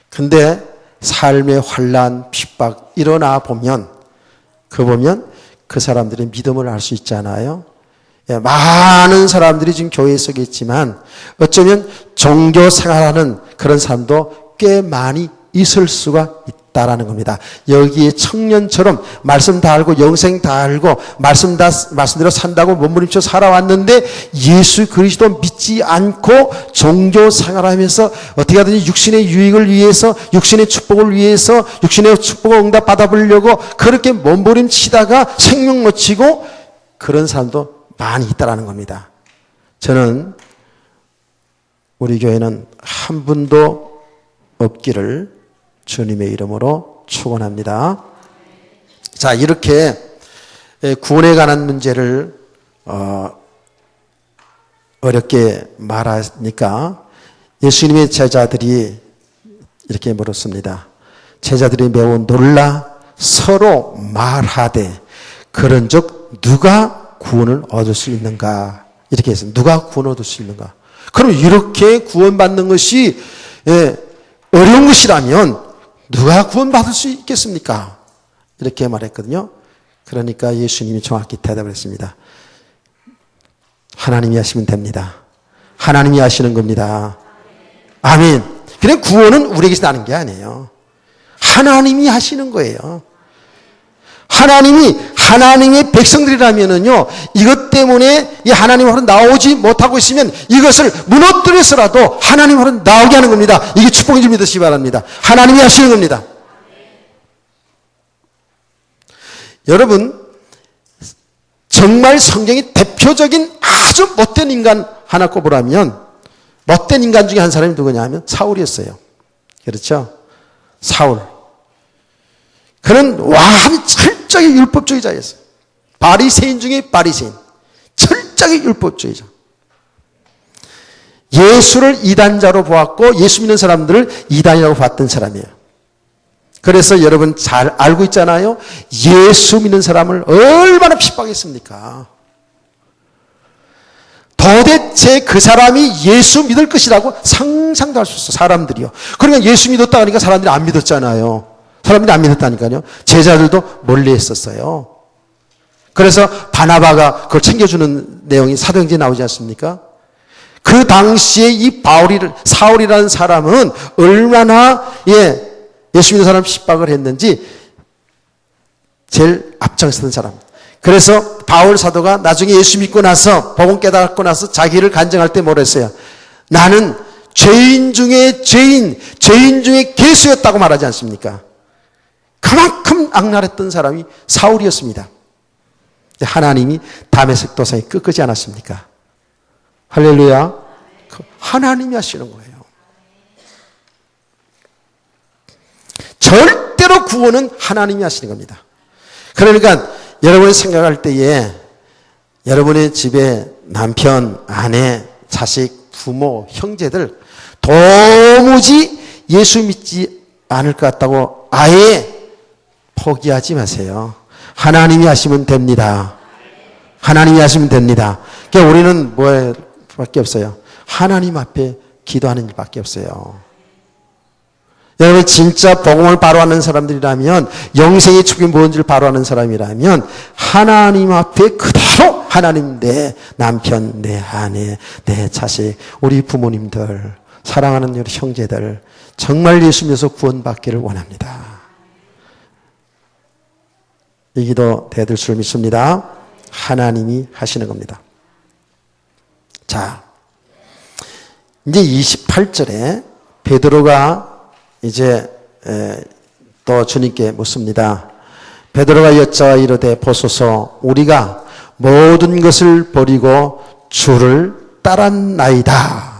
근데 삶의 환난, 핍박 일어나 보면 그 사람들의 믿음을 알 수 있잖아요. 많은 사람들이 지금 교회에 속에 있지만 어쩌면 종교 생활하는 그런 사람도 꽤 많이 있을 수가 있다라는 겁니다. 여기에 청년처럼 말씀 다 알고 영생 다 알고 말씀대로 산다고 몸부림쳐 살아왔는데 예수 그리스도 믿지 않고 종교 생활하면서 어떻게 하든지 육신의 유익을 위해서 육신의 축복을 위해서 육신의 축복을 응답 받아보려고 그렇게 몸부림치다가 생명 놓치고 그런 사람도 많이 있다라는 겁니다. 저는 우리 교회는 한 분도 없기를 주님의 이름으로 축원합니다. 자, 이렇게 구원에 관한 문제를 어렵게 말하니까 예수님의 제자들이 이렇게 물었습니다. 제자들이 매우 놀라 서로 말하되 그런즉 누가 구원을 얻을 수 있는가? 이렇게 했습니다. 누가 구원을 얻을 수 있는가? 그럼 이렇게 구원받는 것이 어려운 것이라면 누가 구원받을 수 있겠습니까? 이렇게 말했거든요. 그러니까 예수님이 정확히 대답을 했습니다. 하나님이 하시면 됩니다. 하나님이 하시는 겁니다. 아멘. 그냥 구원은 우리에게서 나는 게 아니에요. 하나님이 하시는 거예요. 하나님의 백성들이라면은요, 이것 때문에 이 하나님 앞으로 나오지 못하고 있으면 이것을 무너뜨려서라도 하나님 앞으로 나오게 하는 겁니다. 이게 축복인 줄 믿으시기 바랍니다. 하나님이 하시는 겁니다. 여러분, 정말 성경이 대표적인 아주 못된 인간 하나 꼽으라면, 못된 인간 중에 한 사람이 누구냐 하면 사울이었어요. 그렇죠? 사울. 그는 철저히 율법주의자였어요. 바리새인 중에 바리새인. 철저히 율법주의자. 예수를 이단자로 보았고 예수 믿는 사람들을 이단이라고 봤던 사람이에요. 그래서 여러분 잘 알고 있잖아요. 예수 믿는 사람을 얼마나 핍박했습니까? 도대체 그 사람이 예수 믿을 것이라고 상상도 할 수 없어. 사람들이요. 그러니까 예수 믿었다 하니까 사람들이 안 믿었잖아요. 사람들이 안 믿었다니까요. 제자들도 멀리 했었어요. 그래서 바나바가 그걸 챙겨주는 내용이 사도행전에 나오지 않습니까? 그 당시에 이 사울이라는 사람은 얼마나 예수 믿는 사람 핍박을 했는지 제일 앞장섰던 사람. 그래서 바울 사도가 나중에 예수 믿고 나서 복음 깨닫고 나서 자기를 간증할 때 뭐라 했어요? 나는 죄인 중에 죄인 중에 괴수였다고 말하지 않습니까? 그만큼 악랄했던 사람이 사울이었습니다. 하나님이 다메섹 도상에 끄지 않았습니까? 할렐루야. 하나님이 하시는 거예요. 절대로 구원은 하나님이 하시는 겁니다. 그러니까 여러분이 생각할 때에 여러분의 집에 남편, 아내, 자식, 부모, 형제들 도무지 예수 믿지 않을 것 같다고 아예 포기하지 마세요. 하나님이 하시면 됩니다. 하나님이 하시면 됩니다. 그러니까 우리는 뭐밖에 없어요? 하나님 앞에 기도하는 일밖에 없어요. 여러분 진짜 복음을 바로 하는 사람들이라면 영생의 축복이 뭔지를 바로 하는 사람이라면 하나님 앞에 그대로 하나님 내 남편, 내 아내, 내 자식, 우리 부모님들, 사랑하는 우리 형제들 정말 예수 믿어서 구원받기를 원합니다. 이 기도 대들 줄 믿습니다. 하나님이 하시는 겁니다. 자, 이제 28절에 베드로가 이제 또 주님께 묻습니다. 베드로가 여짜와 이르되 보소서 우리가 모든 것을 버리고 주를 따랐나이다.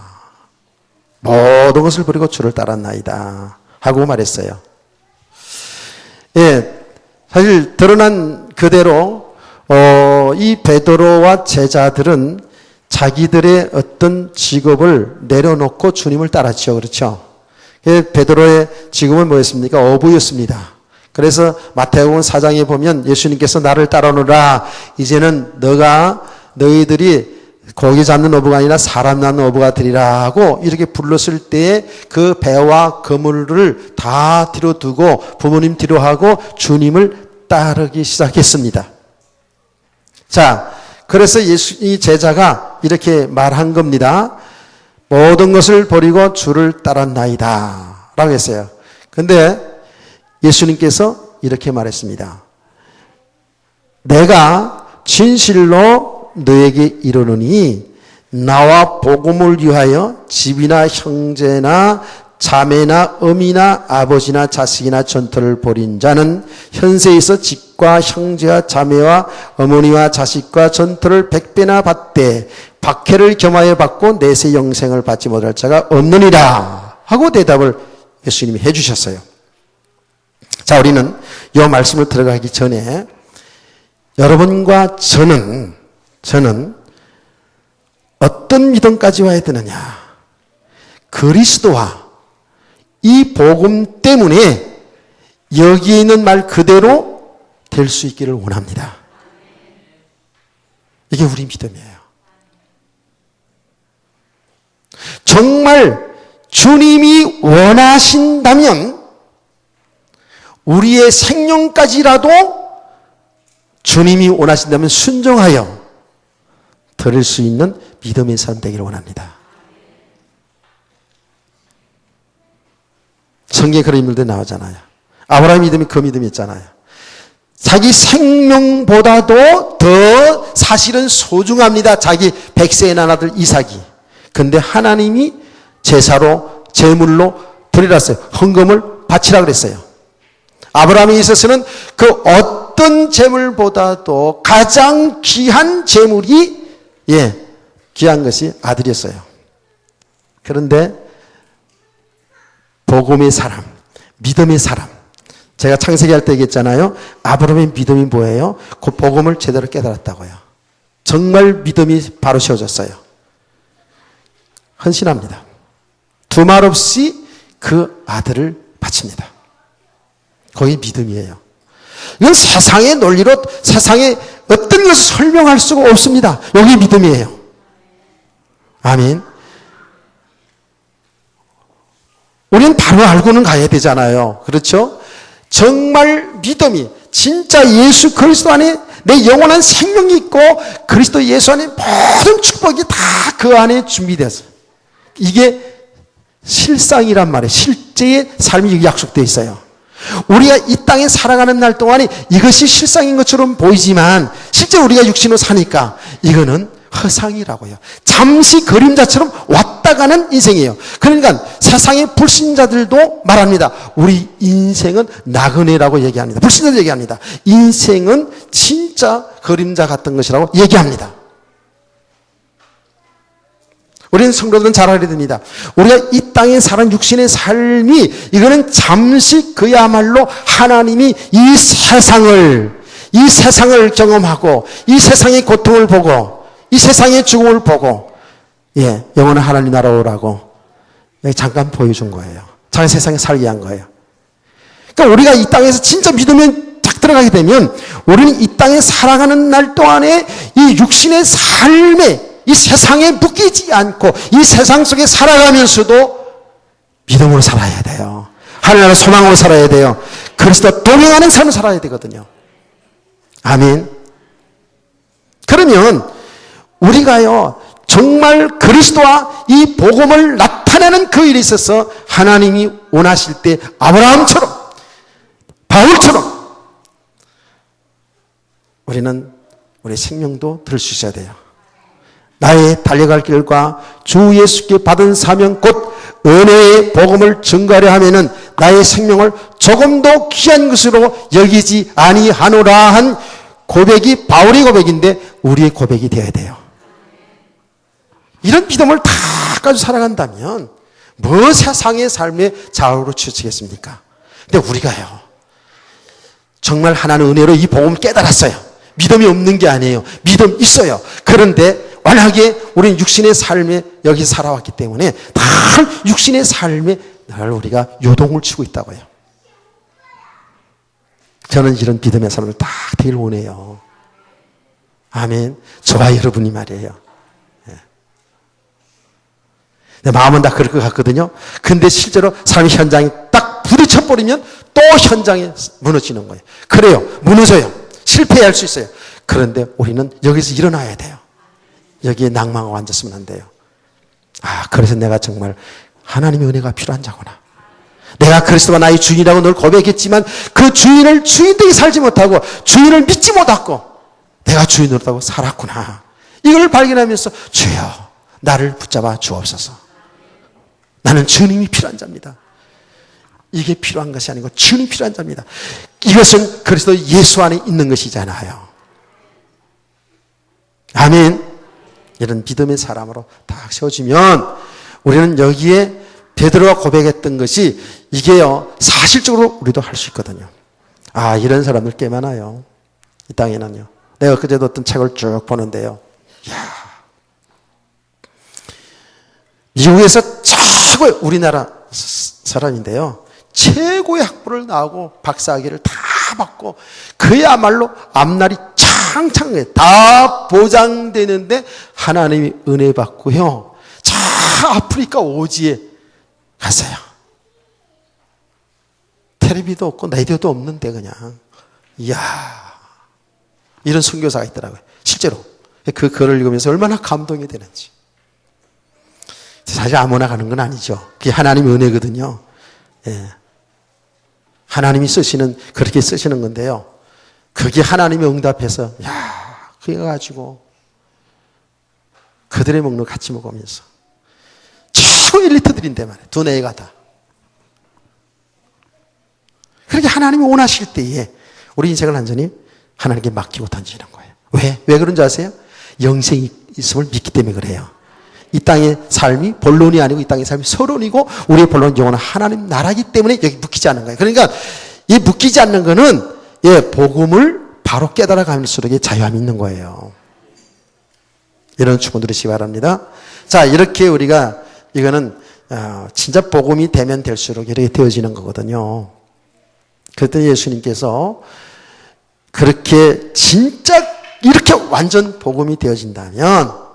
모든 것을 버리고 주를 따랐나이다 하고 말했어요. 예, 사실 드러난 그대로 이 베드로와 제자들은 자기들의 어떤 직업을 내려놓고 주님을 따랐죠. 그렇죠? 베드로의 직업은 뭐였습니까? 어부였습니다. 그래서 마태복음 4장에 보면 예수님께서 나를 따르노라. 이제는 너희들이 고기 잡는 어부가 아니라 사람 낳는 어부가 되리라 하고 이렇게 불렀을 때에 그 배와 그물을 다 뒤로 두고 부모님 뒤로 하고 주님을 따르기 시작했습니다. 자, 그래서 이 제자가 이렇게 말한 겁니다. 모든 것을 버리고 주를 따랐나이다 라고 했어요. 근데 예수님께서 이렇게 말했습니다. 내가 진실로 너에게 이르노니 나와 복음을 위하여 집이나 형제나 자매나 어미나 아버지나 자식이나 전토를 벌인 자는 현세에서 집과 형제와 자매와 어머니와 자식과 전토를 100배나 받되 박해를 겸하여 받고 내세 영생을 받지 못할 자가 없느니라 하고 대답을 예수님이 해주셨어요. 자, 우리는 이 말씀을 들어가기 전에 여러분과 저는 어떤 믿음까지 와야 되느냐? 그리스도와 이 복음 때문에 여기에 있는 말 그대로 될 수 있기를 원합니다. 이게 우리 믿음이에요. 정말 주님이 원하신다면 우리의 생명까지라도 주님이 원하신다면 순종하여 들을 수 있는 믿음의 사람 되기를 원합니다. 성경에 그런 인물들 나오잖아요. 아브라함 믿음이 그 믿음이 있잖아요. 자기 생명보다도 더 사실은 소중합니다. 자기 백세의 아들 이삭이. 근데 하나님이 제사로 제물로 드리라어요. 헌금을 바치라 그랬어요. 아브라함에 있어서는 그 어떤 제물보다도 가장 귀한 제물이 귀한 것이 아들이었어요. 그런데 복음의 사람, 믿음의 사람. 제가 창세기 할 때 얘기했잖아요. 아브라함의 믿음이 뭐예요? 그 복음을 제대로 깨달았다고요. 정말 믿음이 바로 세워졌어요. 헌신합니다. 두말 없이 그 아들을 바칩니다. 거기 믿음이에요. 이건 세상의 논리로 세상의 어떤 것을 설명할 수가 없습니다. 여기 믿음이에요. 아멘. 우리는 바로 알고는 가야 되잖아요. 그렇죠? 정말 믿음이 진짜 예수 그리스도 안에 내 영원한 생명이 있고 그리스도 예수 안에 모든 축복이 다 그 안에 준비되었어요. 이게 실상이란 말이에요. 실제의 삶이 약속되어 있어요. 우리가 이 땅에 살아가는 날 동안에 이것이 실상인 것처럼 보이지만 실제 우리가 육신으로 사니까 이거는 허상이라고요. 잠시 그림자처럼 왔다 가는 인생이에요. 그러니까 세상의 불신자들도 말합니다. 우리 인생은 나그네라고 얘기합니다. 불신자들 얘기합니다. 인생은 진짜 그림자 같은 것이라고 얘기합니다. 우리는 성도들은 잘 알아야 됩니다. 우리가 이 땅에 사는 육신의 삶이 이거는 잠시 그야말로 하나님이 이 세상을 경험하고 이 세상의 고통을 보고 이 세상의 죽음을 보고 영원한 하나님 나라 오라고 잠깐 보여준 거예요. 자기 세상에 살게 한 거예요. 그러니까 우리가 이 땅에서 진짜 믿으면 딱 들어가게 되면 우리는 이 땅에 살아가는 날 동안에 이 육신의 삶에 이 세상에 묶이지 않고 이 세상 속에 살아가면서도 믿음으로 살아야 돼요. 하늘나라 소망으로 살아야 돼요. 그리스도와 동행하는 삶을 살아야 되거든요. 아멘. 그러면 우리가요 정말 그리스도와 이 복음을 나타내는 그 일에 있어서 하나님이 원하실 때 아브라함처럼 바울처럼 우리는 우리의 생명도 들을 수 있어야 돼요. 나의 달려갈 길과 주 예수께 받은 사명 곧 은혜의 복음을 증거하려 하면은 나의 생명을 조금도 귀한 것으로 여기지 아니하노라 한 고백이 바울의 고백인데 우리의 고백이 되어야 돼요. 이런 믿음을 다 가지고 살아간다면 뭐 세상의 삶의 좌우로 치우치겠습니까? 근데 우리가요, 정말 하나님의 은혜로 이 복음을 깨달았어요. 믿음이 없는 게 아니에요. 믿음 있어요. 그런데 워낙에 우리는 육신의 삶에 여기 살아왔기 때문에 다 육신의 삶에 늘 우리가 요동을 치고 있다고요. 저는 이런 믿음의 삶을 딱 되길 원해요. 아멘. 저와 여러분이 말이에요. 내 마음은 다 그럴 것 같거든요. 근데 실제로 삶의 현장이 딱 부딪혀버리면 또 현장이 무너지는 거예요. 그래요. 무너져요. 실패할 수 있어요. 그런데 우리는 여기서 일어나야 돼요. 여기에 낭망하고 앉았으면 안 돼요. 그래서 내가 정말 하나님의 은혜가 필요한 자구나. 내가 그리스도가 나의 주인이라고 늘 고백했지만 그 주인을 주인되게 살지 못하고 주인을 믿지 못하고 내가 주인으로다고 살았구나. 이걸 발견하면서 주여 나를 붙잡아 주옵소서. 나는 주님이 필요한 자입니다. 이게 필요한 것이 아니고 주님이 필요한 자입니다. 이것은 그리스도 예수 안에 있는 것이잖아요. 아멘. 이런 믿음의 사람으로 딱 세워지면 우리는 여기에 베드로가 고백했던 것이 이게요, 사실적으로 우리도 할 수 있거든요. 이런 사람들 꽤 많아요. 이 땅에는요. 내가 그제도 어떤 책을 쭉 보는데요. 미국에서 최고의 우리나라 사람인데요. 최고의 학부를 나오고 박사학위를 다 받고 그야말로 앞날이 창창해 다 보장되는데 하나님이 은혜 받고요. 저 아프리카 오지에 갔어요. 텔레비도 없고 라디오도 없는데 그냥 이야 이런 선교사가 있더라고요. 실제로 그 글을 읽으면서 얼마나 감동이 되는지. 사실 아무나 가는 건 아니죠. 그게 하나님의 은혜거든요. 예. 하나님이 그렇게 쓰시는 건데요. 그게 하나님의 응답해서, 그게 가지고, 그들의 먹는 거 같이 먹으면서. 최고 엘리트들인데 말이에요. 두뇌가 다. 그렇게 하나님이 원하실 때에, 우리 인생을 완전히 하나님께 맡기고 던지는 거예요. 왜 그런지 아세요? 영생이 있음을 믿기 때문에 그래요. 이 땅의 삶이 본론이 아니고 이 땅의 삶이 서론이고 우리의 본론은 영원한 하나님 나라이기 때문에 여기 묶이지 않는 거예요. 그러니까 이 묶이지 않는 거는 복음을 바로 깨달아가면서 자유함이 있는 거예요. 이런 축복 누리시기 바랍니다. 자, 이렇게 우리가 이거는 진짜 복음이 되면 될수록 이렇게 되어지는 거거든요. 그때 예수님께서 그렇게 진짜 이렇게 완전 복음이 되어진다면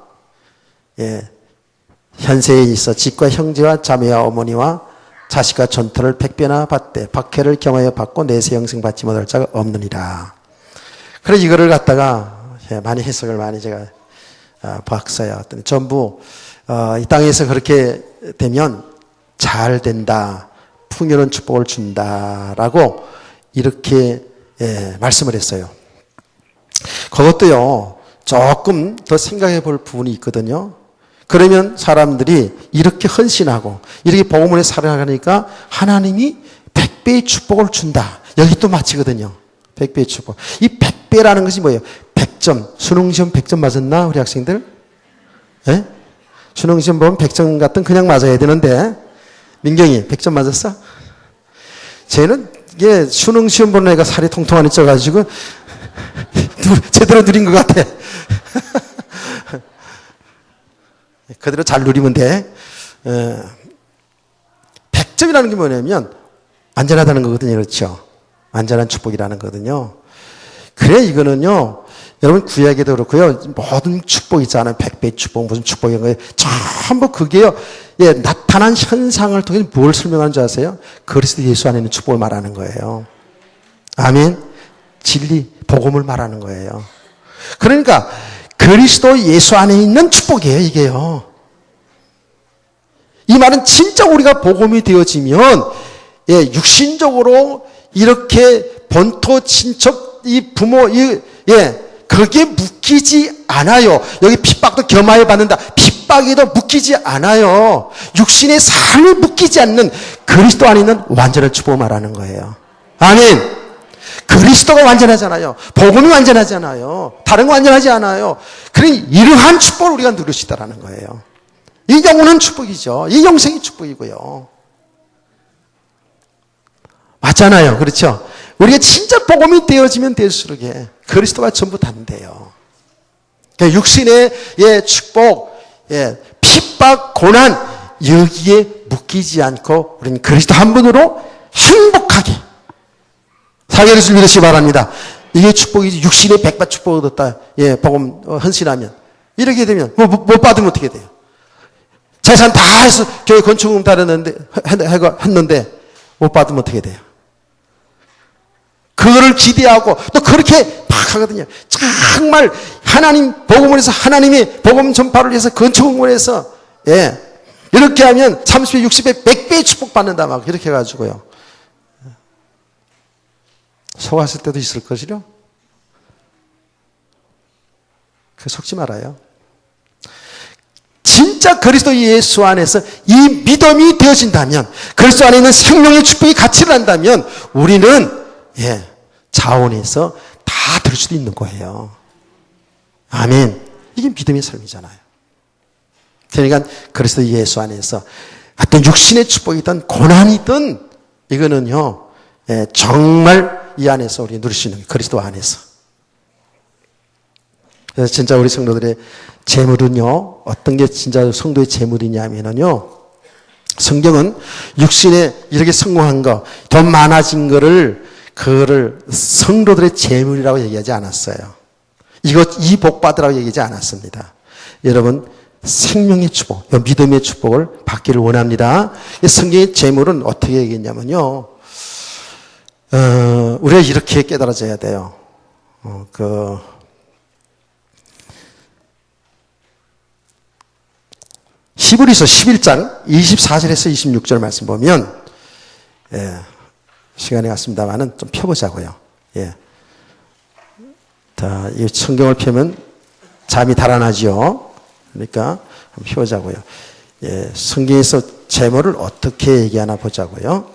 현세에 있어 집과 형제와 자매와 어머니와 자식과 전토를 100배나 받되 박해를 경하여 받고 내세 영생 받지 못할 자가 없느니라. 그래서 이거를 갖다가 많이 해석을 많이 제가 봤어요. 전부 이 땅에서 그렇게 되면 잘 된다, 풍요로운 축복을 준다라고 이렇게 말씀을 했어요. 그것도요 조금 더 생각해 볼 부분이 있거든요. 그러면 사람들이 이렇게 헌신하고 이렇게 복음을 살아가니까 하나님이 100배의 축복을 준다. 여기 또 마치거든요. 100배의 축복. 이 100배라는 것이 뭐예요? 100점. 수능시험 100점 맞았나? 우리 학생들? 예? 수능시험 보면 100점 같은 그냥 맞아야 되는데 민경이 100점 맞았어? 쟤는 이게 수능시험 보는 애가 살이 통통하니 쪄가지고 제대로 누린 것 같아. 그대로 잘 누리면 돼. 100점이라는 게 뭐냐면 안전하다는 거거든요. 그렇죠? 안전한 축복이라는 거거든요. 그래 이거는요. 여러분 구약에도 그렇고요. 모든 축복 있잖아요. 100배 축복 무슨 축복 이런 거예요. 전부 그게요. 나타난 현상을 통해 뭘 설명하는 줄 아세요? 그리스도 예수 안에 있는 축복을 말하는 거예요. 아멘. 진리, 복음을 말하는 거예요. 그러니까 그리스도 예수 안에 있는 축복이에요, 이게요. 이 말은 진짜 우리가 복음이 되어지면, 육신적으로 이렇게 본토, 친척, 이 부모, 거기에 묶이지 않아요. 여기 핍박도 겸하여 받는다. 핍박에도 묶이지 않아요. 육신의 삶을 묶이지 않는 그리스도 안에 있는 완전한 축복을 말하는 거예요. 아멘. 그리스도가 완전하잖아요. 복음이 완전하잖아요. 다른 거 완전하지 않아요. 그러니 이러한 축복을 우리가 누릴 수 있다는 거예요. 이 영원한 축복이죠. 이 영생의 축복이고요. 맞잖아요. 그렇죠? 우리가 진짜 복음이 되어지면 될수록 그리스도가 전부 다인데요. 그러니까 육신의 축복, 핍박, 고난 여기에 묶이지 않고 우리는 그리스도 한 분으로 행복하게 사계를 믿으시기 바랍니다. 이게 축복이지. 육신의 백bat 축복을 얻었다. 복음 헌신하면 이렇게 되면 못 받으면 어떻게 돼요? 재산 다 해서 교회 건축금 다 했는데 못 받으면 어떻게 돼요? 그거를 기대하고 또 그렇게 막 하거든요. 정말 하나님 복음을 해서 하나님의 복음 전파를 위해서 건축을 해서 이렇게 하면 30배, 60배, 100배의 축복 받는다 막 이렇게 해가지고요. 속았을 때도 있을 것이요. 그 속지 말아요. 진짜 그리스도 예수 안에서 이 믿음이 되어진다면, 그리스도 안에 있는 생명의 축복이 가치를 한다면 우리는 자원에서 다 들 수도 있는 거예요. 아멘. 이게 믿음의 삶이잖아요. 그러니까 그리스도 예수 안에서 어떤 육신의 축복이든 고난이든 이거는요 정말 이 안에서 우리 누릴 수 있는 게 그리스도 안에서. 그래서 진짜 우리 성도들의 재물은요 어떤 게 진짜 성도의 재물이냐면요, 성경은 육신에 이렇게 성공한 거, 돈 많아진 그거를 성도들의 재물이라고 얘기하지 않았어요. 이 복 받으라고 얘기하지 않았습니다. 여러분, 생명의 축복, 믿음의 축복을 받기를 원합니다. 성경의 재물은 어떻게 얘기했냐면요, 우리가 이렇게 깨달아져야 돼요. 히브리서 11장 24절에서 26절 말씀 보면, 시간이 갔습니다만은 좀 펴보자고요. 이 성경을 펴면 잠이 달아나죠. 그러니까 한번 펴보자고요. 성경에서 재물을 어떻게 얘기하나 보자고요.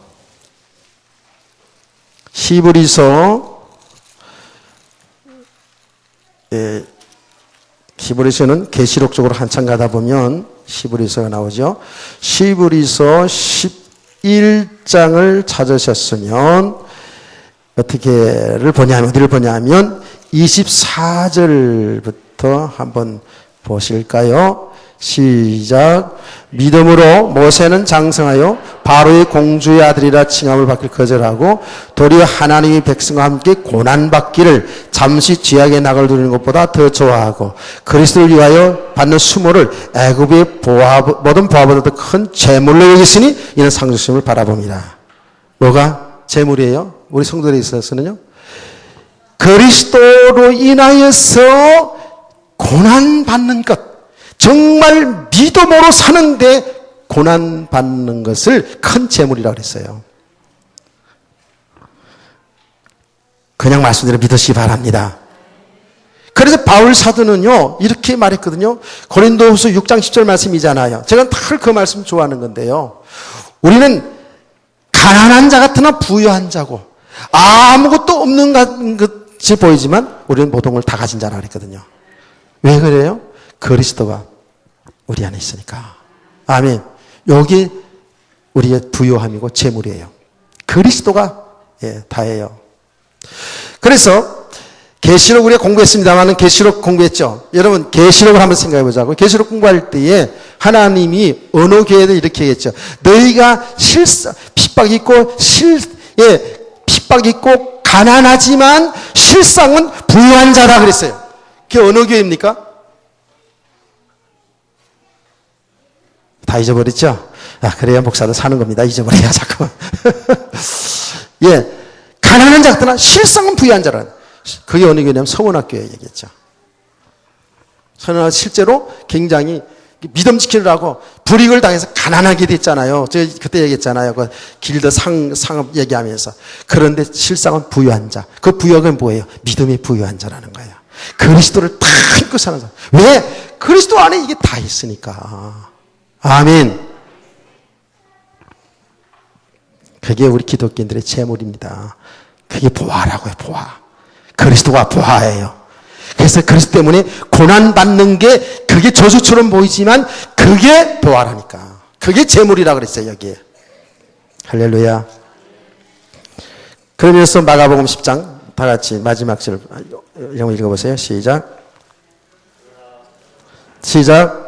히브리서는 계시록 쪽으로 한참 가다 보면 히브리서가 나오죠. 히브리서 11장을 찾으셨으면 어디를 보냐면 24절부터 한번 보실까요? 시작. 믿음으로 모세는 장성하여 바로의 공주의 아들이라 칭함을 받길 거절하고 도리어 하나님의 백성과 함께 고난받기를 잠시 죄악의 낙을 누리는 것보다 더 좋아하고 그리스도를 위하여 받는 수모를 애굽의 모든 보화보다 더 큰 재물로 여겼으니 이는 상속심을 바라봅니다. 뭐가 재물이에요? 우리 성도들에 있어서는요, 그리스도로 인하여서 고난받는 것, 정말 믿음으로 사는데 고난받는 것을 큰 재물이라고 그랬어요. 그냥 말씀대로 믿으시기 바랍니다. 그래서 바울 사도는요 이렇게 말했거든요. 고린도후서 6장 10절 말씀이잖아요. 제가 늘 그 말씀 좋아하는 건데요, 우리는 가난한 자 같으나 부유한 자고 아무것도 없는 것이 보이지만 우리는 모든 걸 다 가진 자라 그랬거든요. 왜 그래요? 그리스도가 우리 안에 있으니까. 아멘. 여기 우리의 부요함이고 재물이에요. 그리스도가 다예요. 그래서 계시록 우리가 공부했습니다만, 계시록 공부했죠. 여러분, 계시록을 한번 생각해 보자고. 계시록 공부할 때에 하나님이 어느 교회도 이렇게 얘기했죠. 너희가 핍박 있고 가난하지만 실상은 부유한 자라 그랬어요. 그게 어느 교회입니까? 다 잊어버렸죠? 그래야 목사도 사는 겁니다. 잊어버려야 자꾸만. 가난한 자 같으나 실상은 부유한 자라. 그게 어느 교회냐면 서원학교에 얘기했죠. 서원학교 실제로 굉장히 믿음 지키느라고 불이익을 당해서 가난하게 됐잖아요. 제가 그때 얘기했잖아요. 그 길드 상업 얘기하면서. 그런데 실상은 부유한 자. 그 부유한 뭐예요? 믿음이 부유한 자라는 거예요. 그리스도를 다 믿고 사는 사람. 왜? 그리스도 안에 이게 다 있으니까. 아멘. 그게 우리 기독교인들의 재물입니다. 그게 보화라고요, 보화. 그리스도가 보화예요. 그래서 그리스도 때문에 고난받는 게 그게 저주처럼 보이지만 그게 보화라니까. 그게 재물이라 그랬어요, 여기에. 할렐루야. 그러면서 마가복음 10장 다 같이 마지막 절 영어 읽어보세요. 시작. 시작.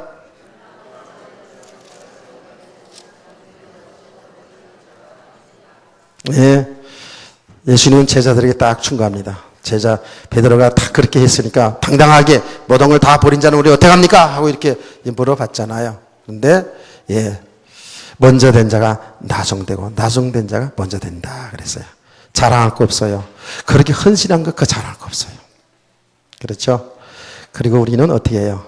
예. 예수님은 제자들에게 딱 충고합니다. 제자 베드로가 다 그렇게 했으니까 당당하게 모든 걸 다 버린 자는 우리 어떻게 합니까? 하고 이렇게 물어봤잖아요. 그런데 예. 먼저 된 자가 나중되고 나중된 자가 먼저 된다 그랬어요. 자랑할 거 없어요. 그렇게 헌신한 것 그 자랑할 거 없어요. 그렇죠? 그리고 우리는 어떻게 해요?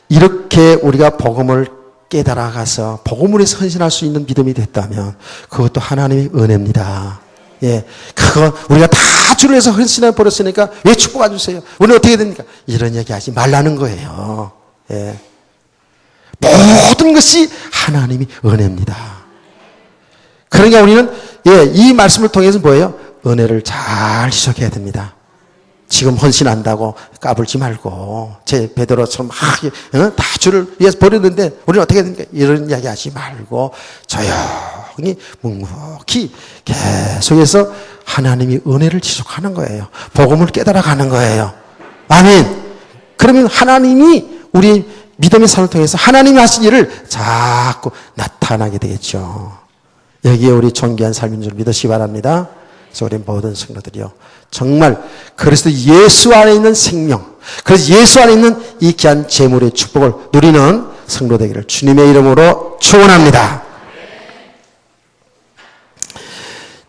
이렇게 우리가 복음을 깨달아가서 복음을 위해서 헌신할 수 있는 믿음이 됐다면 그것도 하나님의 은혜입니다. 예, 그거 우리가 다 주를 위해서 헌신해 버렸으니까 왜 축복해 주세요? 우리는 어떻게 됩니까? 이런 얘기 하지 말라는 거예요. 예, 모든 것이 하나님의 은혜입니다. 그러니까 우리는 예, 이 말씀을 통해서 뭐예요? 은혜를 잘 지속해야 됩니다. 지금 헌신한다고 까불지 말고 제 베드로처럼 막 다 주를 위해서 버렸는데 우리는 어떻게 됩니까? 이런 이야기 하지 말고 조용히 묵묵히 계속해서 하나님이 은혜를 지속하는 거예요. 복음을 깨달아가는 거예요. 아멘. 그러면 하나님이 우리 믿음의 삶을 통해서 하나님이 하신 일을 자꾸 나타나게 되겠죠. 여기에 우리 존귀한 삶인 줄 믿으시기 바랍니다. 그래서 우리 모든 성도들이요, 정말 그리스도 예수 안에 있는 생명, 그래서 예수 안에 있는 이 귀한 재물의 축복을 누리는 성도 되기를 주님의 이름으로 축원합니다.